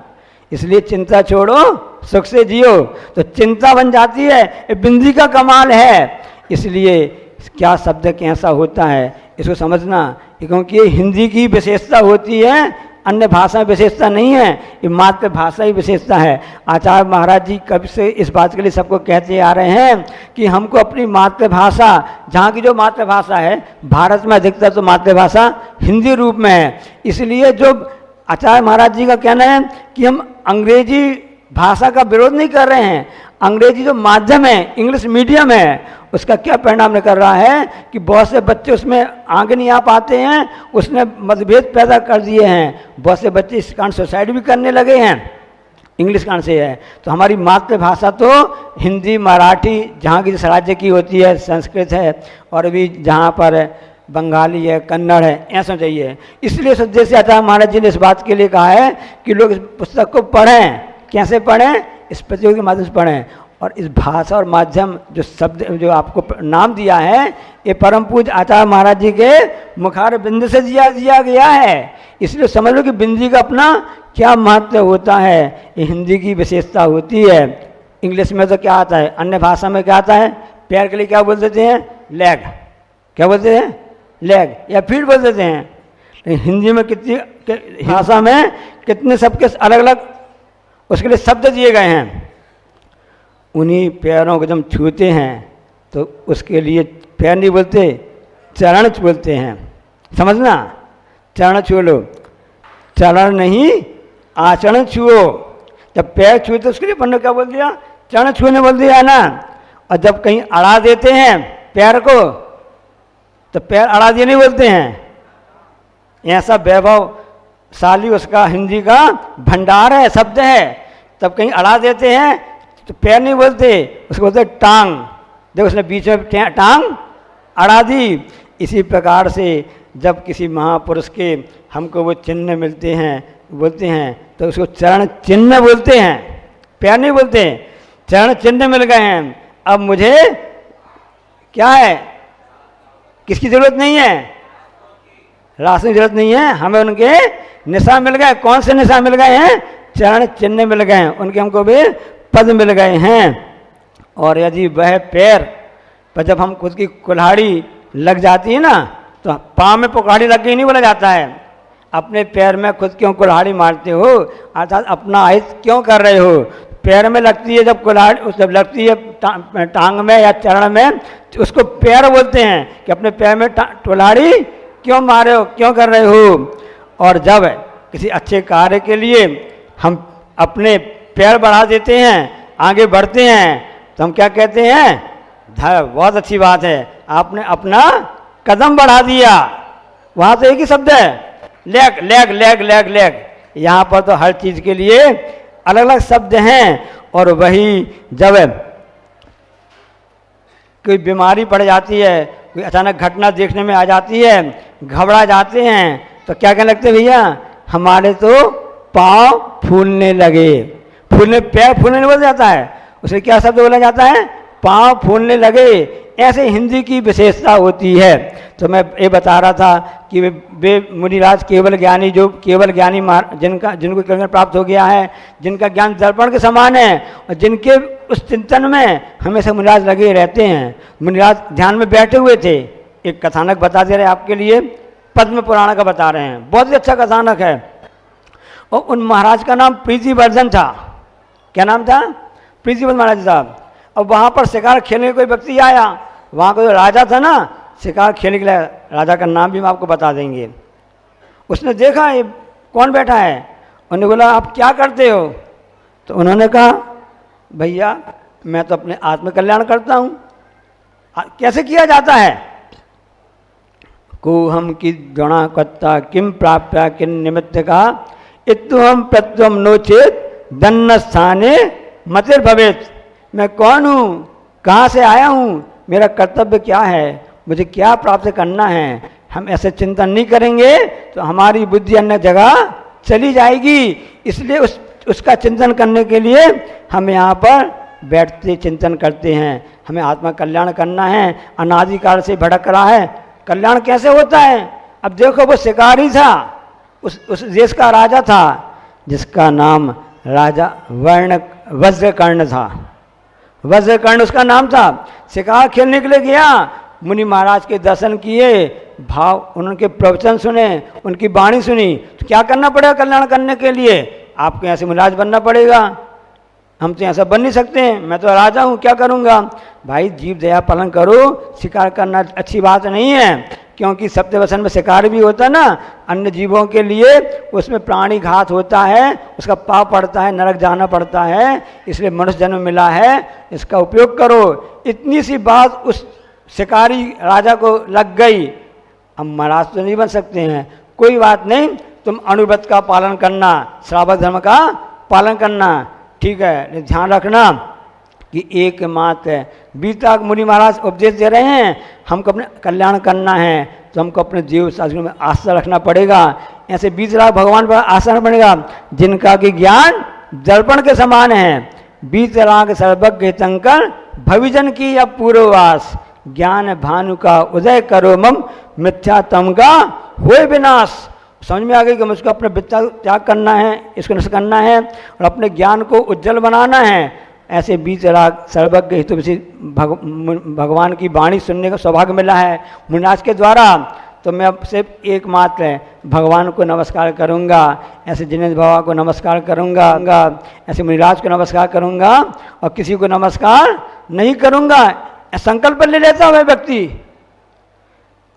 इसलिए चिंता छोड़ो, सुख से जियो। तो चिंता बन जाती है, बिंदी का कमाल है। इसलिए क्या शब्द कैसा होता है इसको समझना, क्योंकि ये हिंदी की विशेषता होती है, अन्य भाषा विशेषता नहीं है, ये मातृभाषा ही विशेषता है। आचार्य महाराज जी कब से इस बात के लिए सबको कहते आ रहे हैं कि हमको अपनी मातृभाषा, जहाँ की जो मातृभाषा है, भारत में अधिकतर तो मातृभाषा हिंदी रूप में है। इसलिए जो आचार्य महाराज जी का कहना है कि हम अंग्रेजी भाषा का विरोध नहीं कर रहे हैं। अंग्रेजी जो माध्यम है, इंग्लिश मीडियम है, उसका क्या परिणाम निकल रहा है कि बहुत से बच्चे उसमें आगे नहीं आ पाते हैं, उसने मतभेद पैदा कर दिए हैं। बहुत से बच्चे इस कारण सुसाइड भी करने लगे हैं, इंग्लिश कारण से है। तो हमारी मातृभाषा तो हिंदी, मराठी, जहाँ की जिस राज्य की होती है, संस्कृत है, और भी जहाँ पर बंगाली है, कन्नड़ है, ऐसा चाहिए। इसलिए सद्य से आचार्य महाराज जी ने इस बात के लिए कहा है कि लोग इस पुस्तक को पढ़ें। कैसे पढ़ें? इस प्रतियोगिता के माध्यम से पढ़ें। और इस भाषा और माध्यम जो शब्द जो आपको नाम दिया है, ये परम पूज्य आचार्य महाराज जी के मुखार बिंद से दिया गया है। इसलिए समझ लो कि बिंदी का अपना क्या महत्व होता है। ये हिंदी की विशेषता होती है। इंग्लिश में तो क्या आता है, अन्य भाषा में क्या आता है? पैर के लिए क्या बोल देते हैं? लेग। क्या बोलते हैं? लेग या फीट बोल देते हैं। लेकिन हिंदी में कितनी भाषा में कितने सबके अलग अलग उसके लिए शब्द दिए गए हैं। उन्हीं पैरों को जब छूते हैं तो उसके लिए पैर नहीं बोलते, चरण बोलते हैं। समझना, चरण छू लो, चरण नहीं आचरण छुओ। जब पैर छूते उसके लिए पन्ने क्या बोल दिया? चरण छूने बोल दिया है ना। और जब कहीं अड़ा देते हैं पैर को तो पैर अड़ा दिए नहीं बोलते हैं। ऐसा वैभवशाली उसका हिंदी का भंडार है, शब्द है। तब कहीं अड़ा देते हैं तो पैर नहीं बोलते, उसको बोलते टांग। देखो उसने बीच में टांग अड़ा दी। इसी प्रकार से जब किसी महापुरुष के हमको वो चिन्ह मिलते हैं, बोलते हैं, तो उसको चरण चिन्ह बोलते हैं, पैर नहीं बोलते। चरण चिन्ह मिल गए हैं, अब मुझे क्या है, किसकी जरूरत नहीं है, राशन की जरूरत नहीं है, हमें उनके निशान मिल गए। कौन से निशान मिल गए हैं? चरण चिन्ह मिल गए हैं, उनके हमको भी पद मिल गए हैं। और यदि वह पैर पर जब हम खुद की कुल्हाड़ी लग जाती है ना, तो पाँव में कुल्हाड़ी लग गई नहीं बोला जाता है। अपने पैर में खुद क्यों कुल्हाड़ी मारते हो, अर्थात अपना हित क्यों कर रहे हो? पैर में लगती है जब कुल्हाड़ी, जब लगती है टांग में या चरण में, तो उसको पैर बोलते हैं कि अपने पैर में कुल्हाड़ी क्यों मारे हो, क्यों कर रहे हो। और जब किसी अच्छे कार्य के लिए हम अपने पैर बढ़ा देते हैं, आगे बढ़ते हैं, तो हम क्या कहते हैं? बहुत अच्छी बात है, आपने अपना कदम बढ़ा दिया। वहाँ तो एक ही शब्द है, leg leg leg leg leg. यहाँ पर तो हर चीज़ के लिए अलग अलग शब्द हैं। और वही जब कोई बीमारी पड़ जाती है, कोई अचानक घटना देखने में आ जाती है, घबरा जाते हैं, तो क्या कहने लगते भैया? हमारे तो पाँव फूलने लगे। फूलने, पैर फूलने नहीं बोला जाता है, उसे क्या शब्द बोला जाता है? पाँव फूलने लगे। ऐसे हिंदी की विशेषता होती है। तो मैं ये बता रहा था कि वे मुनिराज केवल ज्ञानी, जो केवल ज्ञानी जिनको ज्ञान प्राप्त हो गया है, जिनका ज्ञान दर्पण के समान है, और जिनके उस चिंतन में हमेशा मुनिराज लगे रहते हैं। मुनिराज ध्यान में बैठे हुए थे। एक कथानक बता दे रहे हैं आपके लिए, पद्म पुराण का बता रहे हैं, बहुत ही अच्छा कथानक है। और उन महाराज का नाम प्रीतिवर्धन था। क्या नाम था? प्रीतिवर्धन महाराज साहब। अब वहाँ पर शिकार खेलने कोई व्यक्ति आया, वहाँ का जो राजा था ना, शिकार खेलने के लिए, राजा का नाम भी हम आपको बता देंगे। उसने देखा ये कौन बैठा है, उन्होंने बोला आप क्या करते हो? तो उन्होंने कहा भैया मैं तो अपने आत्मकल्याण करता हूँ। कैसे किया जाता है? को हम कि गणाकत्ता किम प्राप्या किन निमित्त का इत्तुहम प्रत्वम नोचेत दन्न स्थाने मतिर भवेत। मैं कौन हूँ, कहाँ से आया हूँ, मेरा कर्तव्य क्या है, मुझे क्या प्राप्त करना है। हम ऐसे चिंतन नहीं करेंगे तो हमारी बुद्धि अन्य जगह चली जाएगी। इसलिए उसका चिंतन करने के लिए हम यहाँ पर बैठते चिंतन करते हैं। हमें आत्मा कल्याण करना है, अनादिकाल से भटक रहा है। कल्याण कैसे होता है? अब देखो वो शिकारी था, उस देश का राजा था, जिसका नाम राजा वज्रकर्ण था। वज्रकर्ण उसका नाम था। शिकार खेलने के लिए गया, मुनि महाराज के दर्शन किए, भाव उनके प्रवचन सुने, उनकी वाणी सुनी। तो क्या करना पड़ेगा कल्याण करने के लिए? आपको यहाँ से मुनिराज बनना पड़ेगा। हम तो ऐसा बन नहीं सकते हैं, मैं तो राजा हूँ, क्या करूँगा? भाई जीव दया पालन करो। शिकार करना अच्छी बात नहीं है, क्योंकि सप्तवसन में शिकार भी होता है ना, अन्य जीवों के लिए उसमें प्राणी घात होता है, उसका पाप पड़ता है, नरक जाना पड़ता है। इसलिए मनुष्य जन्म मिला है, इसका उपयोग करो। इतनी सी बात उस शिकारी राजा को लग गई। हम महाराज तो नहीं बन सकते हैं, कोई बात नहीं, तुम अणुव्रत का पालन करना, श्रावक धर्म का पालन करना, ठीक है। ध्यान रखना कि एकमात्र बीता मुनि महाराज उपदेश दे रहे हैं, हमको अपने कल्याण करना है तो हमको अपने जीव शास्त्रों में आस्था रखना पड़ेगा। ऐसे 20 लाख भगवान पर आस्था रखना पड़ेगा, जिनका कि ज्ञान दर्पण के समान है। 20 लाख सर्वज्ञ हितंकर भविजन की अब पूर्ववास, ज्ञान भानु का उदय करो मम मिथ्या तम का होए विनाश। समझ में आ गई कि मुझको अपने विद्या त्याग करना है, इसको नष्ट करना है और अपने ज्ञान को उज्जवल बनाना है। ऐसे 20 लाख सर्वज्ञ हितों से भगवान की वाणी सुनने का सौभाग्य मिला है मुनिराज के द्वारा। तो मैं अब सिर्फ एकमात्र भगवान को नमस्कार करूंगा, ऐसे जिनेन्द्र बाबा को नमस्कार करूंगा, ऐसे मुनिराज को नमस्कार करूंगा और किसी को नमस्कार नहीं करूंगा। संकल्प ले लेता है वह व्यक्ति।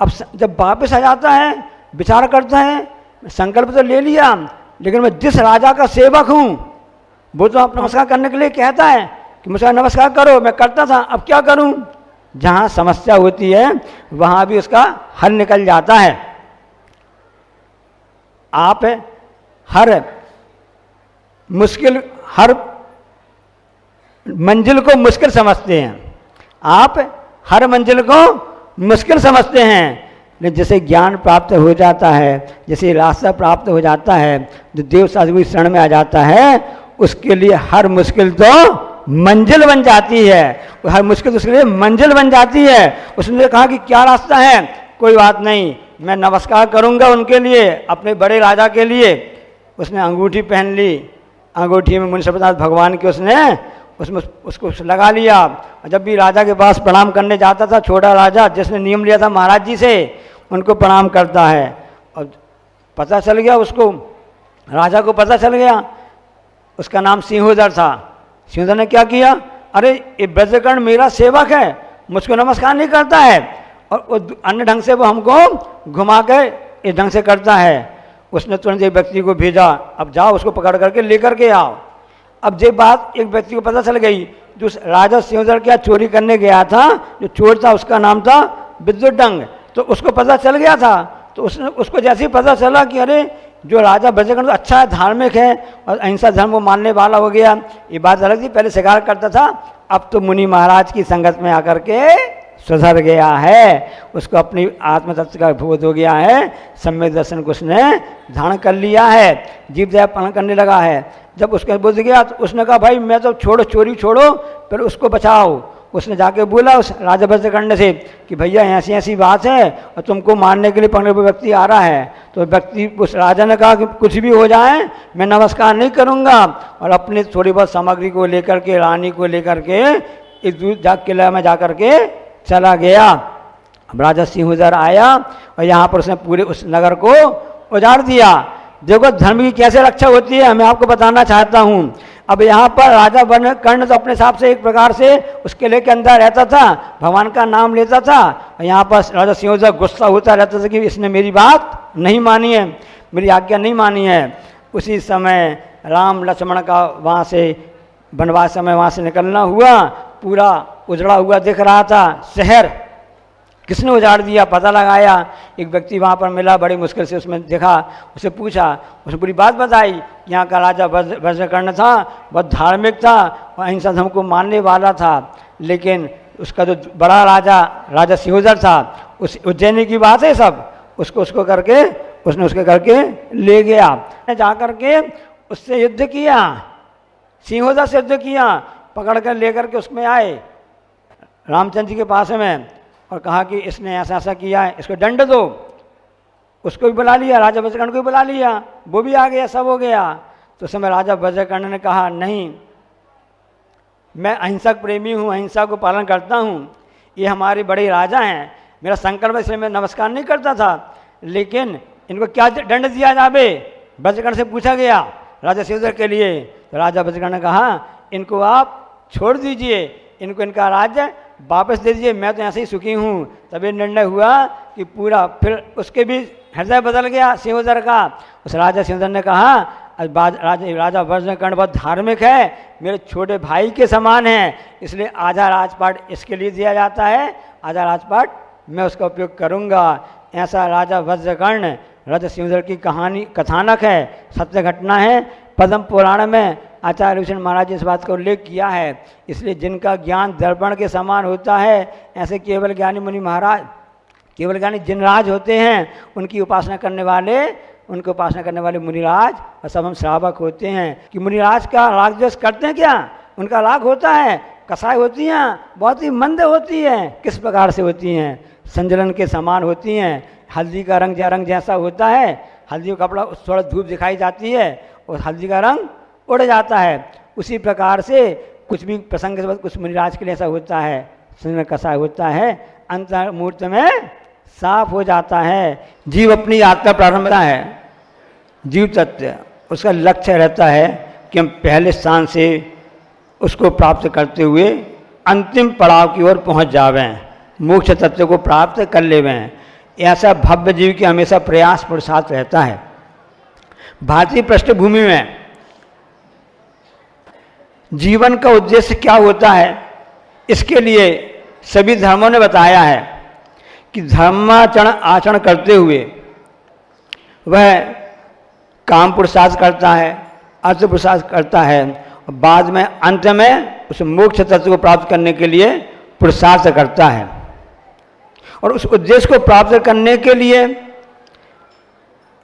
अब जब वापस आ जाता है, विचार करता है, संकल्प तो ले लिया, लेकिन मैं जिस राजा का सेवक हूँ वो तो आप नमस्कार करने के लिए कहता है कि मुझे नमस्कार करो, मैं करता था, अब क्या करूं? जहां समस्या होती है वहां भी उसका हल निकल जाता है। आप हर मुश्किल, हर मंजिल को मुश्किल समझते हैं, आप हर मंजिल को मुश्किल समझते हैं, लेकिन जैसे ज्ञान प्राप्त हो जाता है, जैसे रास्ता प्राप्त हो जाता है, जो देव साधु की शरण में आ जाता है, उसके लिए हर मुश्किल तो मंजिल बन जाती है, हर मुश्किल उसके लिए मंजिल बन जाती है। उसने कहा कि क्या रास्ता है, कोई बात नहीं, मैं नमस्कार करूंगा उनके लिए, अपने बड़े राजा के लिए। उसने अंगूठी पहन ली, अंगूठी में मुनिषपनाथ भगवान के उसने उसमें उसको लगा लिया। और जब भी राजा के पास प्रणाम करने जाता था, छोटा राजा जिसने नियम लिया था महाराज जी से, उनको प्रणाम करता है। और पता चल गया उसको, राजा को पता चल गया, उसका नाम सिंहोदर था। सिंहोदर ने क्या किया, अरे ये ब्रजकर्ण मेरा सेवक है, मुझको नमस्कार नहीं करता है, और अन्य ढंग से वो हमको घुमा कर इस ढंग से करता है। उसने तुरंत एक व्यक्ति को भेजा, अब जाओ उसको पकड़ करके लेकर के आओ। अब ये बात एक व्यक्ति को पता चल गई, जो राजा सिंहोदर क्या चोरी करने गया था, जो चोर था उसका नाम था विद्युतडंग, तो उसको पता चल गया था। तो उसने उसको जैसे ही पता चला कि अरे जो राजा ब्रजकर्ण अच्छा है, धार्मिक है और अहिंसा धर्म को मानने वाला हो गया, ये बात अलग थी, पहले शिकार करता था, अब तो मुनि महाराज की संगत में आकर के सुधर गया है, उसको अपनी आत्म तत्व का बोध हो गया है, सम्यक दर्शन को उसने धारण कर लिया है, जीव दया पालन करने लगा है। जब उसका बोध गया तो उसने कहा भाई मैं तो छोड़ो, चोरी छोड़ो, फिर उसको बचाओ। उसने जाके बोला उस राजा ब्रजकर्ण से कि भैया ऐसी ऐसी बात है और तुमको मारने के लिए पकड़े हुए व्यक्ति आ रहा है। तो व्यक्ति, उस राजा ने कहा कि कुछ भी हो जाए मैं नमस्कार नहीं करूँगा, और अपने थोड़ी बहुत सामग्री को लेकर के, रानी को लेकर के एक दूर किला में जा कर के चला गया। अब राजा सिंहोदर आया और यहाँ पर उसने पूरे उस नगर को उजाड़ दिया। देखो धर्म की कैसे रक्षा होती है, मैं आपको बताना चाहता हूँ। अब यहाँ पर राजा कर्ण तो अपने हिसाब से एक प्रकार से उस किले के अंदर रहता था, भगवान का नाम लेता था, और यहाँ पर राजा सिंहोदर गुस्सा होता रहता था कि इसने मेरी बात नहीं मानी है, मेरी आज्ञा नहीं मानी है। उसी समय राम लक्ष्मण का वहाँ से वनवास समय वहाँ से निकलना हुआ, पूरा उजड़ा हुआ दिख रहा था शहर। किसने उजाड़ दिया, पता लगाया, एक व्यक्ति वहाँ पर मिला, बड़ी मुश्किल से उसमें देखा, उससे पूछा, उसने पूरी बात बताई। यहाँ का राजा ब्रजकर्ण था, बहुत धार्मिक था और अहिंसा धर्म को मानने वाला था, लेकिन उसका जो बड़ा राजा सिंहोदर था, उस उज्जैनी की बात है सब, उसको करके उसने उसके करके ले गया। जा करके उससे युद्ध किया, सिंहोदर से युद्ध किया, पकड़ कर लेकर के उसमें आए रामचंद्र जी के पास में और कहा कि इसने ऐसा ऐसा किया है, इसको दंड दो। उसको भी बुला लिया, राजा ब्रजकर्ण को भी बुला लिया, वो भी आ गया, सब हो गया। तो समय राजा ब्रजकर्ण ने कहा नहीं, मैं अहिंसक प्रेमी हूँ, अहिंसा को पालन करता हूँ, ये हमारे बड़े राजा हैं, मेरा संकल्प है, इसलिए मैं नमस्कार नहीं करता था, लेकिन इनको क्या दंड दिया जावे, ब्रजकर्ण से पूछा गया राजा सिंहोदर के लिए। तो राजा ब्रजकर्ण ने कहा इनको आप छोड़ दीजिए, इनको इनका राज्य वापस दे दीजिए, मैं तो ऐसे ही सुखी हूँ। तभी निर्णय हुआ कि पूरा, फिर उसके भी हृदय बदल गया सिंहोदर का। उस राजा सिंहोदर ने कहा राजा ब्रजकर्ण बहुत धार्मिक है, मेरे छोटे भाई के समान है, इसलिए आधा राजपाट इसके लिए दिया जाता है, आधा राजपाट मैं उसका उपयोग करूँगा। ऐसा राजा ब्रजकर्ण राजा सिंहोदर की कहानी कथानक है, सत्य घटना है। पद्म पुराण में आचार्य विष्णु महाराज ने इस बात का उल्लेख किया है। इसलिए जिनका ज्ञान दर्पण के समान होता है, ऐसे केवल ज्ञानी मुनि महाराज, केवल ज्ञानी जिनराज होते हैं, उनकी उपासना करने वाले मुनिराज और सब हम श्रावक होते हैं। कि मुनिराज का राग द्वेष करते हैं क्या, उनका राग होता है, कसाई होती हैं, बहुत ही मंद होती हैं। किस प्रकार से होती हैं, संजलन के समान होती हैं। हल्दी का रंग जैसा होता है, हल्दी का कपड़ा थोड़ा धूप दिखाई जाती है और हल्दी का रंग उड़ जाता है। उसी प्रकार से कुछ भी प्रसंग के बाद कुछ मुनिराज के लिए ऐसा होता है, संजलन कसाई होता है, अंतर मूर्त में साफ हो जाता है। जीव अपनी यात्रा प्रारंभ करता है, जीव तत्व उसका लक्ष्य रहता है कि हम पहले स्थान से उसको प्राप्त करते हुए अंतिम पड़ाव की ओर पहुंच जावें, मोक्ष तत्व को प्राप्त कर लेवें। ऐसा भव्य जीव की हमेशा प्रयास पुरुषार्थ रहता है। भारतीय पृष्ठभूमि में जीवन का उद्देश्य क्या होता है, इसके लिए सभी धर्मों ने बताया है कि धर्माचरण आचरण करते हुए वह काम पुरुषार्थ करता है, अर्थ पुरुषार्थ करता है, और बाद में अंत में उस मोक्ष तत्व को प्राप्त करने के लिए पुरुषार्थ करता है। और उस उद्देश्य को प्राप्त करने के लिए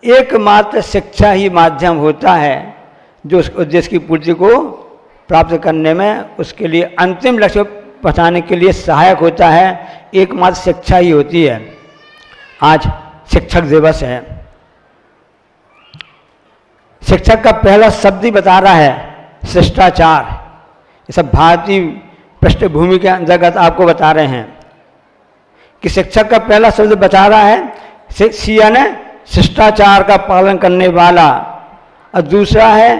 एकमात्र शिक्षा ही माध्यम होता है जो उस उद्देश्य की पूर्ति को प्राप्त करने में, उसके लिए अंतिम लक्ष्य पहुँचाने के लिए सहायक होता है। एकमात्र शिक्षा ही होती है। आज शिक्षक दिवस है। शिक्षक का पहला शब्द ही बता रहा है शिष्टाचार। ये सब भारतीय पृष्ठभूमि के अंतर्गत आपको बता रहे हैं कि शिक्षक का पहला शब्द बता रहा है सी यानी शिष्टाचार का पालन करने वाला, और दूसरा है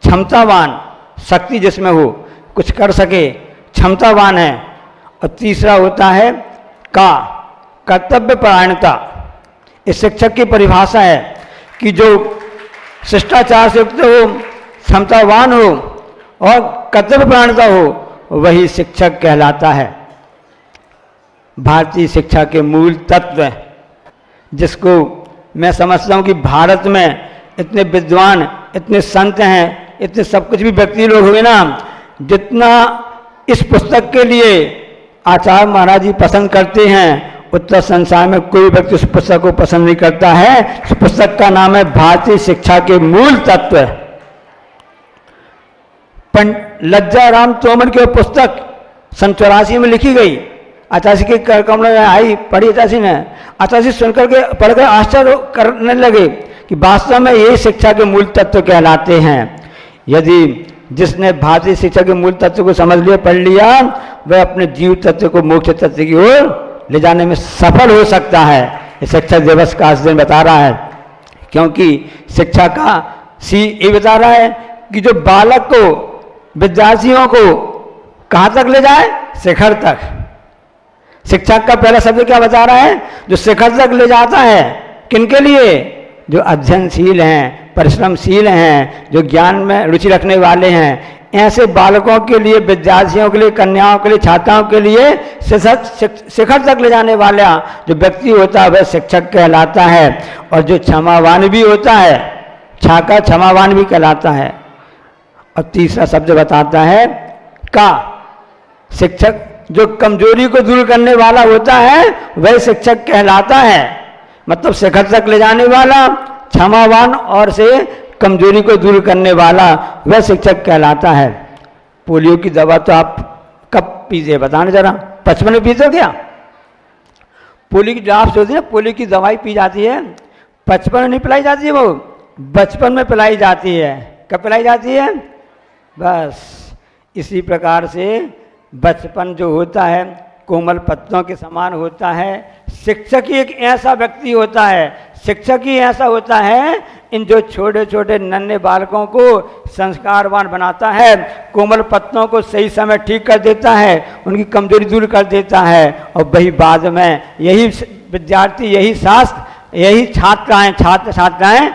क्षमतावान, शक्ति जिसमें हो, कुछ कर सके, क्षमतावान है। और तीसरा होता है कर्तव्य परायणता। इस शिक्षक की परिभाषा है कि जो शिष्टाचार से युक्त हो, क्षमतावान हो और कर्तव्य परायणता हो, वही शिक्षक कहलाता है। भारतीय शिक्षा के मूल तत्व जिसको मैं समझता हूँ कि भारत में इतने विद्वान, इतने संत हैं, इतने सब कुछ भी व्यक्ति लोग हुए ना, जितना इस पुस्तक के लिए आचार्य महाराज जी पसंद करते हैं, उतना संसार में कोई व्यक्ति उस पुस्तक को पसंद नहीं करता है। इस पुस्तक का नाम है भारतीय शिक्षा के मूल तत्व। लज्जाराम तोमर की पुस्तक सन 84 में लिखी गई। 88 के कार्यक्रम में आई, पढ़ी 88 ने। 88 सुनकर के पढ़कर आश्चर्य करने लगे कि वास्तव में ये शिक्षा के मूल तत्व कहलाते हैं। यदि जिसने भारतीय शिक्षा के मूल तत्व को समझ लिया, पढ़ लिया, वह अपने जीव तत्व को मोक्ष तत्व की ओर ले जाने में सफल हो सकता है। ये शिक्षक दिवस का आज दिन बता रहा है, क्योंकि शिक्षा का ये बता रहा है कि जो बालक को, विद्यार्थियों को कहाँ तक ले जाए? शिखर तक। शिक्षक का पहला शब्द क्या बता रहा है? जो शिखर तक ले जाता है। किनके लिए? जो अध्ययनशील हैं, परिश्रमशील हैं, जो ज्ञान में रुचि रखने वाले हैं। ऐसे बालकों के लिए, विद्यार्थियों के लिए, कन्याओं के लिए, छात्राओं के लिए शिखर तक ले जाने वाला जो व्यक्ति होता है वह शिक्षक कहलाता है। और जो क्षमावान भी होता है, क्षमावान भी कहलाता है। और तीसरा शब्द बताता है शिक्षक जो कमजोरी को दूर करने वाला होता है वह शिक्षक कहलाता है। मतलब शिखर तक ले जाने वाला, क्षमावान और से कमजोरी को दूर करने वाला वह शिक्षक कहलाता है। पोलियो की दवा तो आप कब पीते बताना जरा? 55 में पीते हो क्या? पोलियो की ड्राफ्ट होती है ना, पोलियो की दवाई पी जाती है, 55 में नहीं पिलाई जाती है, वो बचपन में पिलाई जाती है। कब पिलाई जाती है? बस इसी प्रकार से बचपन जो होता है कोमल पत्तों के समान होता है। शिक्षक ही एक ऐसा व्यक्ति होता है, शिक्षक ही ऐसा होता है इन जो छोटे छोटे नन्हे बालकों को संस्कारवान बनाता है, कोमल पत्तों को सही समय ठीक कर देता है, उनकी कमजोरी दूर कर देता है। और वही बाद में यही विद्यार्थी, यही शास्त्र, यही छात्र छात्राएं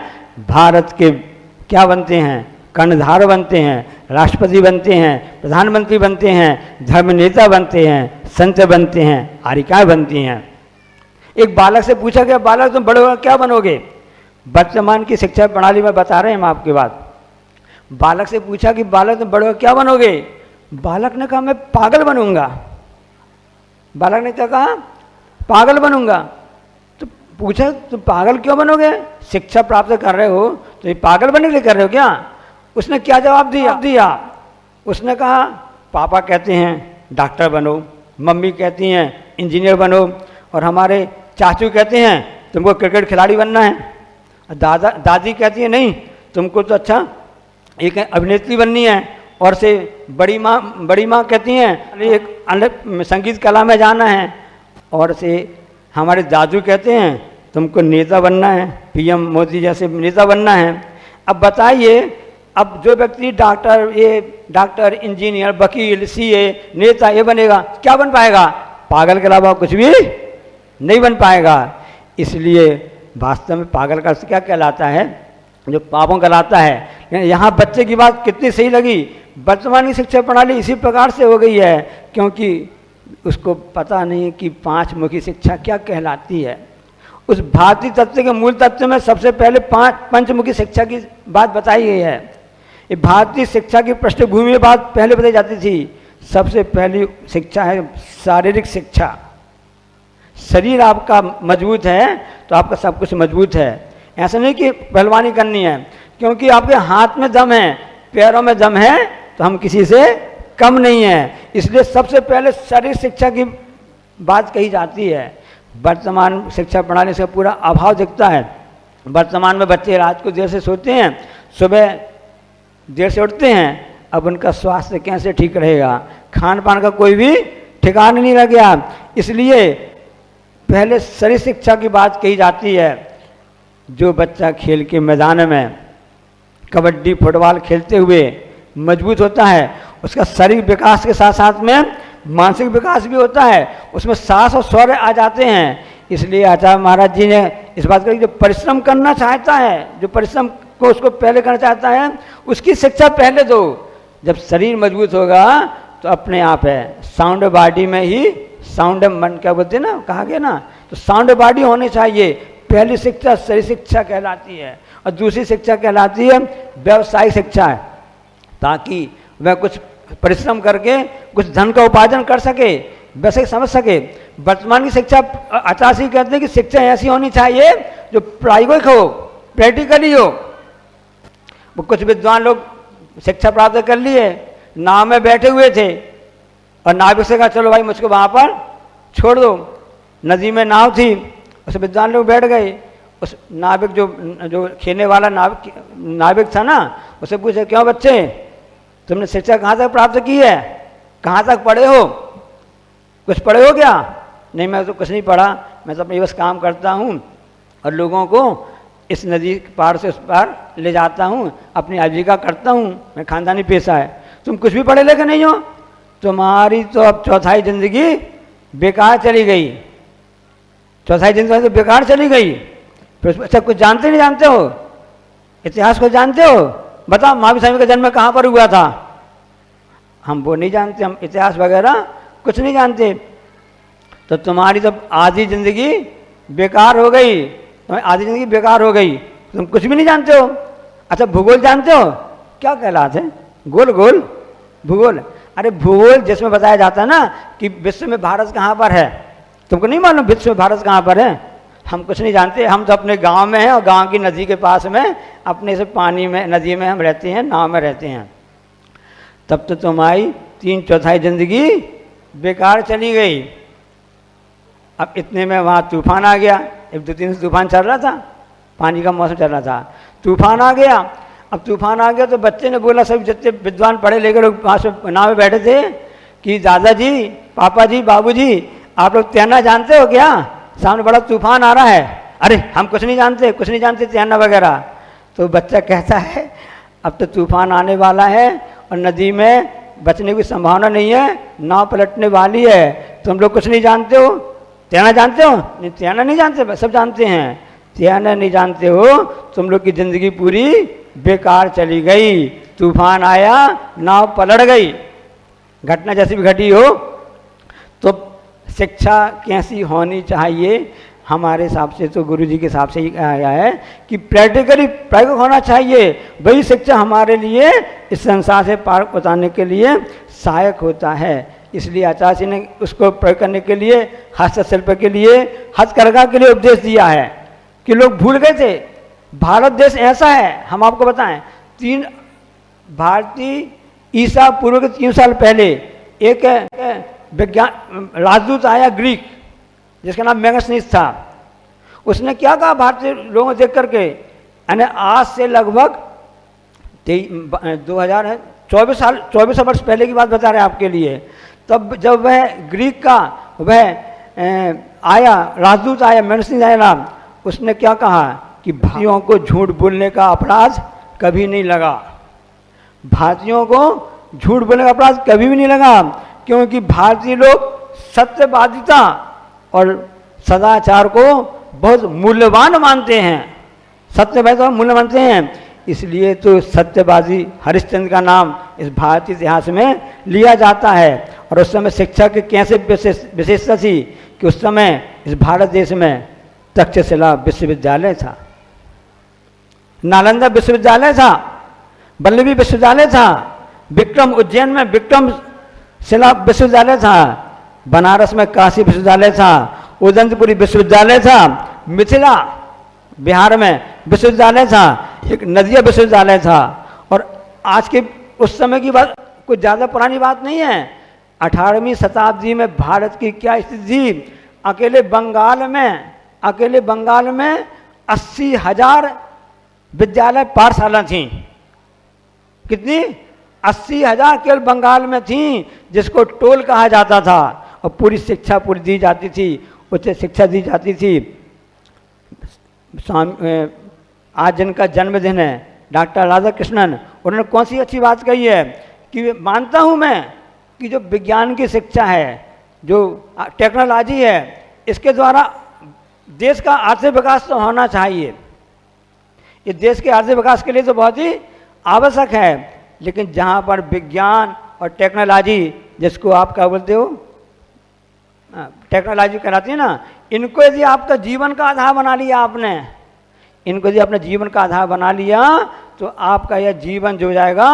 भारत के क्या बनते हैं? कर्णधार बनते हैं, राष्ट्रपति बनते हैं, प्रधानमंत्री बनते हैं, धर्म नेता बनते हैं, संत बनते हैं, आरिकाएँ बनती हैं। एक बालक से पूछा गया, बालक तुम बड़े होकर क्या बनोगे? वर्तमान की शिक्षा प्रणाली में बता रहे हैं हम आपकी बात। बालक से पूछा कि बालक तुम बड़े होकर क्या बनोगे? बालक ने कहा मैं पागल बनूंगा। बालक ने क्या कहा? पागल बनूंगा। तो पूछा तुम पागल क्यों बनोगे? शिक्षा प्राप्त कर रहे हो तो ये पागल बनने के लिए कर रहे हो क्या? उसने क्या जवाब दिया? उसने कहा पापा कहते हैं डॉक्टर बनो, मम्मी कहती हैं इंजीनियर बनो, और हमारे चाचू कहते हैं तुमको क्रिकेट खिलाड़ी बनना है, दादी कहती है नहीं तुमको तो अच्छा एक अभिनेत्री बननी है, और से बड़ी माँ कहती हैं एक संगीत कला में जाना है, और से हमारे दादू कहते हैं तुमको नेता बनना है, पीएम मोदी जैसे नेता बनना है। अब बताइए, अब जो व्यक्ति डॉक्टर, इंजीनियर, वकील, सीए, नेता ये बनेगा, क्या बन पाएगा? पागल के अलावा कुछ भी नहीं बन पाएगा। इसलिए वास्तव में पागल का अर्थ क्या कहलाता है? जो पापों कहलाता है। यहाँ बच्चे की बात कितनी सही लगी। वर्तमान की शिक्षा प्रणाली इसी प्रकार से हो गई है क्योंकि उसको पता नहीं कि 5 मुखी शिक्षा क्या कहलाती है। उस भारतीय तत्व के मूल तत्व में सबसे पहले 5 पंचमुखी शिक्षा की बात बताई गई है। ये भारतीय शिक्षा की पृष्ठभूमि में बात पहले बताई जाती थी। सबसे पहली शिक्षा है शारीरिक शिक्षा। शरीर आपका मजबूत है तो आपका सब कुछ मजबूत है। ऐसा नहीं कि पहलवानी करनी है, क्योंकि आपके हाथ में दम है, पैरों में दम है, तो हम किसी से कम नहीं है। इसलिए सबसे पहले शारीरिक शिक्षा की बात कही जाती है। वर्तमान शिक्षा प्रणाली से पूरा अभाव दिखता है। वर्तमान में बच्चे रात को देर से सोते हैं, सुबह देर से उठते हैं। अब उनका स्वास्थ्य कैसे ठीक रहेगा? खान पान का कोई भी ठिकाना नहीं रह गया। इसलिए पहले शरीर शिक्षा की बात कही जाती है। जो बच्चा खेल के मैदान में कबड्डी फुटबॉल खेलते हुए मजबूत होता है, उसका शारीरिक विकास के साथ साथ में मानसिक विकास भी होता है, उसमें साहस और शौर्य आ जाते हैं। इसलिए आचार्य महाराज जी ने इस बात कही, जो परिश्रम करना चाहता है, जो परिश्रम को उसको पहले करना चाहता है, उसकी शिक्षा पहले दो। जब शरीर मजबूत होगा तो अपने आप है, साउंड बॉडी में ही साउंड मन, क्या बोलते हैं ना, कहा गया ना, तो साउंड बॉडी होनी चाहिए। पहली शिक्षा शरीर शिक्षा कहलाती है और दूसरी शिक्षा कहलाती है व्यवसायिक शिक्षा है, ताकि वह कुछ परिश्रम करके कुछ धन का उपार्जन कर सके, वैसे समझ सके। वर्तमान की शिक्षा आचार्य जी कहते हैं कि शिक्षा ऐसी होनी चाहिए जो प्रायोगिक हो, प्रैक्टिकली हो। वो कुछ विद्वान लोग शिक्षा प्राप्त कर लिए, नाव में बैठे हुए थे और नाविक से कहा चलो भाई मुझको वहाँ पर छोड़ दो। नदी में नाव थी, उस विद्वान लोग बैठ गए। उस नाविक जो खेलने वाला नाविक था ना, उसे पूछे क्यों बच्चे तुमने शिक्षा कहाँ तक प्राप्त की है, कहाँ तक पढ़े हो, कुछ पढ़े हो क्या? नहीं मैं तो कुछ नहीं पढ़ा, मैं तो अपने बस काम करता हूँ और लोगों को इस नदी पार से उस पार ले जाता हूँ, अपनी आजीविका करता हूँ, मैं खानदानी पेशा है। तुम कुछ भी पढ़े लिखे नहीं हो, तुम्हारी तो अब चौथाई जिंदगी बेकार चली गई, चौथाई जिंदगी तो बेकार चली गई। फिर अच्छा कुछ जानते नहीं जानते हो, इतिहास को जानते हो? बताओ महावीर स्वामी का जन्म कहाँ पर हुआ था? हम वो नहीं जानते, हम इतिहास वगैरह कुछ नहीं जानते। तो तुम्हारी तो आधी जिंदगी बेकार हो गई, तुम्हारी आधी जिंदगी बेकार हो गई, तुम कुछ भी नहीं जानते हो। अच्छा भूगोल जानते हो? क्या कहलाते हैं? गोल गोल भूगोल। अरे भूगोल जिसमें बताया जाता है ना कि विश्व में भारत कहाँ पर है, तुमको नहीं मालूम विश्व में भारत कहाँ पर है? हम कुछ नहीं जानते। हम तो अपने गांव में हैं और गांव की नदी के पास में अपने से पानी में नदी में हम रहते हैं, नाव में रहते हैं। तब तो तुम्हारी 3/4 जिंदगी बेकार चली गई। अब इतने में वहाँ तूफान आ गया, 1-2-3 से तूफान चल रहा था, पानी का मौसम चल रहा था, तूफान आ गया। अब तूफान आ गया तो बच्चे ने बोला, सब जितने विद्वान पढ़े लिखे लोग वहाँ से नाव में बैठे थे, कि दादाजी, पापा जी, बाबू जी, आप लोग तैरना जानते हो क्या? सामने बड़ा तूफान आ रहा है। अरे हम कुछ नहीं जानते, कुछ नहीं जानते तैरना वगैरह। तो बच्चा कहता है अब तो तूफान आने वाला है और नदी में बचने की संभावना नहीं है, नाव पलटने वाली है, तुम लोग कुछ नहीं जानते हो, तैरना जानते हो? नहीं तैरना नहीं जानते, सब जानते हैं। तैरना नहीं जानते हो, तुम लोग की जिंदगी पूरी बेकार चली गई, तूफान आया, नाव पलट गई। घटना जैसी भी घटी हो। तो शिक्षा कैसी होनी चाहिए? हमारे हिसाब से तो गुरु जी के हिसाब से ही आया है कि प्रैक्टिकली प्रायोगिक होना चाहिए। वही शिक्षा हमारे लिए इस संसार से पार उतारने के लिए सहायक होता है। इसलिए आचार्य जी ने उसको प्रयोग करने के लिए हस्तशिल्प के लिए, हथकरघा के लिए उपदेश दिया है कि लोग भूल गए थे। भारत देश ऐसा है, हम आपको बताएं, भारतीय ईसा पूर्व के 3 साल पहले एक विज्ञान राजदूत आया ग्रीक, जिसका नाम मेगास्थनीज था। उसने क्या कहा भारतीय लोगों को देख करके, यानी आज से लगभग 24 वर्ष पहले की बात बता रहे हैं आपके लिए। तब जब वह ग्रीक का वह आया, राजदूत आया, मेगास्थनीज आया नाम, उसने क्या कहा कि भारतीयों को झूठ बोलने का अपराध कभी नहीं लगा। भारतीयों को झूठ बोलने का अपराध कभी भी नहीं लगा, क्योंकि भारतीय लोग सत्यवादिता और सदाचार को बहुत मूल्यवान मानते हैं, सत्यवादिता मूल्य मानते हैं। इसलिए तो सत्यवादी हरिश्चंद्र का नाम इस भारतीय इतिहास में लिया जाता है। और उस समय शिक्षा की कैसे विशेषता थी कि उस समय इस भारत देश में तक्षशिला विश्वविद्यालय था, नालंदा विश्वविद्यालय था, वल्लभी विश्वविद्यालय था, विक्रम उज्जैन में विक्रम शिला विश्वविद्यालय था, बनारस में काशी विश्वविद्यालय था, उदंतपुरी विश्वविद्यालय था, मिथिला बिहार में विश्वविद्यालय था, एक नदिया विश्वविद्यालय था। और आज के उस समय की बात कुछ ज़्यादा पुरानी बात नहीं है। 18वीं शताब्दी में भारत की क्या स्थिति थी, अकेले बंगाल में 80,000 विद्यालय पाठशाला थी। कितनी? 80,000 केवल बंगाल में थी, जिसको टोल कहा जाता था। और पूरी शिक्षा पूरी दी जाती थी, उच्च शिक्षा दी जाती थी। आज जिनका जन्मदिन है डॉक्टर राधा कृष्णन, उन्होंने कौन सी अच्छी बात कही है कि मानता हूँ मैं कि जो विज्ञान की शिक्षा है, जो टेक्नोलॉजी है, इसके द्वारा देश का आर्थिक विकास तो होना चाहिए। ये देश के आर्थिक विकास के लिए तो बहुत ही आवश्यक है। लेकिन जहाँ पर विज्ञान और टेक्नोलॉजी, जिसको आप क्या बोलते हो, टेक्नोलॉजी कहलाती है ना, इनको यदि आपका जीवन का आधार बना लिया आपने, इनको यदि अपने जीवन का आधार बना लिया, तो आपका यह जीवन जो जाएगा,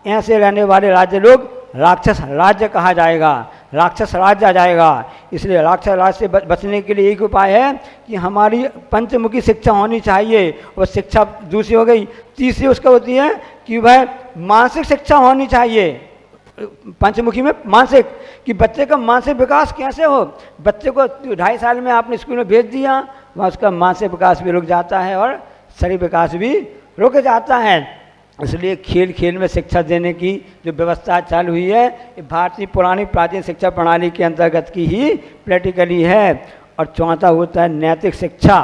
ऐसे रहने वाले राज्य लोग राक्षस राज्य कहा जाएगा, राक्षस राज्य आ जाएगा। इसलिए राक्षस राज्य से बचने के लिए एक उपाय है कि हमारी पंचमुखी शिक्षा होनी चाहिए। और शिक्षा दूसरी हो गई, तीसरी उसका होती है कि वह मानसिक शिक्षा होनी चाहिए। पंचमुखी में मानसिक, कि बच्चे का मानसिक विकास कैसे हो। बच्चे को 2.5 साल में आपने स्कूल में भेज दिया, वहाँ उसका मानसिक विकास भी रुक जाता है और शरीर विकास भी रुक जाता है। इसलिए खेल खेल में शिक्षा देने की जो व्यवस्था चालू हुई है, ये भारतीय पुरानी प्राचीन शिक्षा प्रणाली के अंतर्गत की ही प्रैक्टिकली है। और चौथा होता है नैतिक शिक्षा।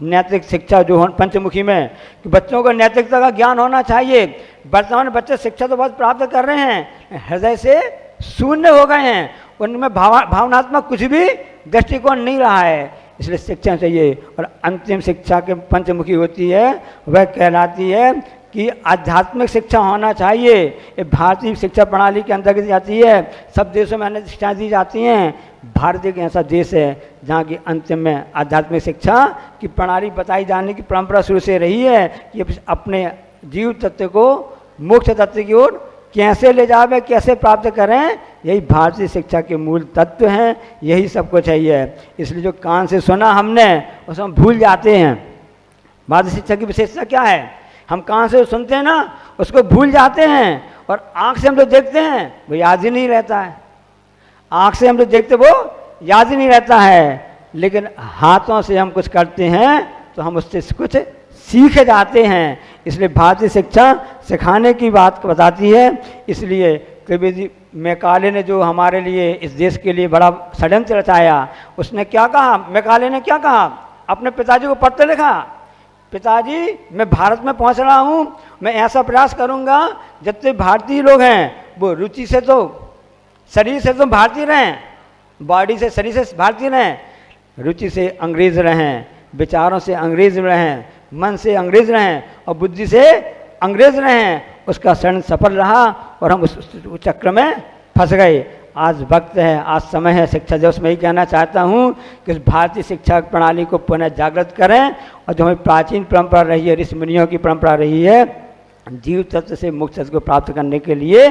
नैतिक शिक्षा जो हो पंचमुखी में, कि बच्चों को नैतिकता का ज्ञान होना चाहिए। वर्तमान बच्चे शिक्षा तो बहुत प्राप्त कर रहे हैं, हृदय से शून्य हो गए हैं, उनमें भावनात्मक कुछ भी दृष्टिकोण नहीं रहा है। इसलिए शिक्षा चाहिए। और अंतिम शिक्षा के पंचमुखी होती है, वह कहलाती है कि आध्यात्मिक शिक्षा होना चाहिए। ये भारतीय शिक्षा प्रणाली के अंतर्गत जाती है। सब देशों में अन्य शिक्षाएँ दी जाती हैं, भारत एक ऐसा देश है जहाँ की अंतिम में आध्यात्मिक शिक्षा की प्रणाली बताई जाने की परंपरा शुरू से रही है कि अपने जीव तत्व को मोक्ष तत्व की ओर कैसे ले जावे, कैसे प्राप्त करें, यही भारतीय शिक्षा के मूल तत्व हैं, यही सब कुछ है। इसलिए जो कान से सुना हमने उसमें हम भूल जाते हैं। भारतीय शिक्षा की विशेषता क्या है, हम कान से सुनते हैं ना, उसको भूल जाते हैं, और आँख से हम जो देखते हैं वो याद ही नहीं रहता है। आँख से हम जो देखते वो याद ही नहीं रहता है, लेकिन हाथों से हम कुछ करते हैं तो हम उससे कुछ सीख जाते हैं। इसलिए भारतीय शिक्षा सिखाने की बात बताती है। इसलिए कबीर जी मैकाले ने जो हमारे लिए इस देश के लिए बड़ा षड्यंत्र रचाया, उसने क्या कहा, मैकाले ने क्या कहा, अपने पिताजी को पत्र लिखा, पिताजी मैं भारत में पहुंच रहा हूं, मैं ऐसा प्रयास करूंगा जितने भारतीय लोग हैं वो रुचि से तो शरीर से तो भारतीय रहें, बॉडी से शरीर से भारतीय रहें, रुचि से अंग्रेज रहें, विचारों से अंग्रेज रहें, मन से अंग्रेज रहें और बुद्धि से अंग्रेज रहें। उसका शरण सफल रहा और हम उस चक्र में फंस गए। आज वक्त है, आज समय है शिक्षा दिवस में ही कहना चाहता हूँ कि इस भारतीय शिक्षा प्रणाली को पुनः जागृत करें और जो हमारी प्राचीन परंपरा रही है, ऋषि मुनियों की परंपरा रही है, जीव तत्व से मुक्त तत्व को प्राप्त करने के लिए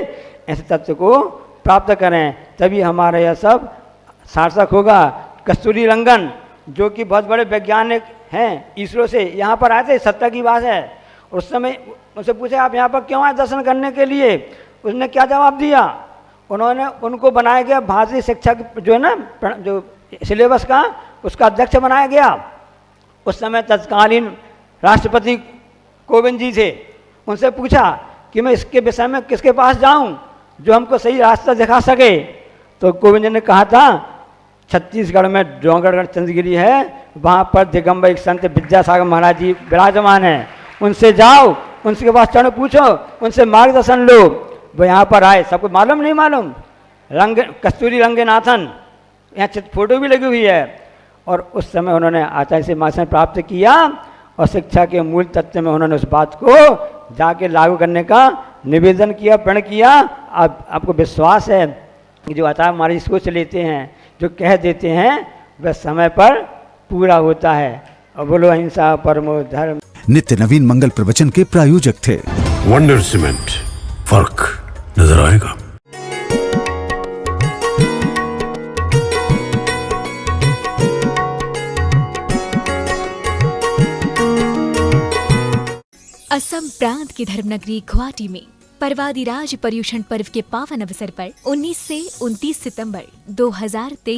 ऐसे तत्व को प्राप्त करें, तभी हमारा यह सब सार्थक होगा। कस्तूरी रंगन जो कि बहुत बड़े वैज्ञानिक हैं, इसरो से यहाँ पर आए थे, 70 की बात है। उस समय उनसे पूछे आप यहाँ पर क्यों आए दर्शन करने के लिए, उसने क्या जवाब दिया, उन्होंने उनको बनाया गया भारतीय शिक्षा जो है ना, जो सिलेबस का, उसका अध्यक्ष बनाया गया। उस समय तत्कालीन राष्ट्रपति कोविंद जी थे। उनसे पूछा कि मैं इसके विषय में किसके पास जाऊं जो हमको सही रास्ता दिखा सके, तो कोविंद जी ने कहा था छत्तीसगढ़ में डोंगरगढ़ चंद्रगिरी है, वहाँ पर दिगंबर एक संत विद्यासागर महाराज जी विराजमान हैं, उनसे जाओ, उनके पास चढ़ो, पूछो, उनसे मार्गदर्शन लो। वो यहाँ पर आए, सबको मालूम नहीं मालूम, कस्तूरी रंगनाथन, यहाँ फोटो भी लगी हुई है। और उस समय उन्होंने आचार्य से मार्गदर्शन प्राप्त किया और शिक्षा के मूल तत्व में उन्होंने उस बात को जाके लागू करने का निवेदन किया, प्रण किया। आपको विश्वास है कि जो आचार्य हमारी सोच लेते हैं, जो कह देते हैं, वह समय पर पूरा होता है। और बोलो अहिंसा परमो धर्म। नित्य नवीन मंगल प्रवचन के प्रायोजक थे वंडर सीमेंट, फर्क नजर आएगा। असम प्रांत की धर्मनगरी गुवाहाटी में पर्वादिराज पर्युषण पर्व के पावन अवसर पर 19 से 29 सितंबर 2023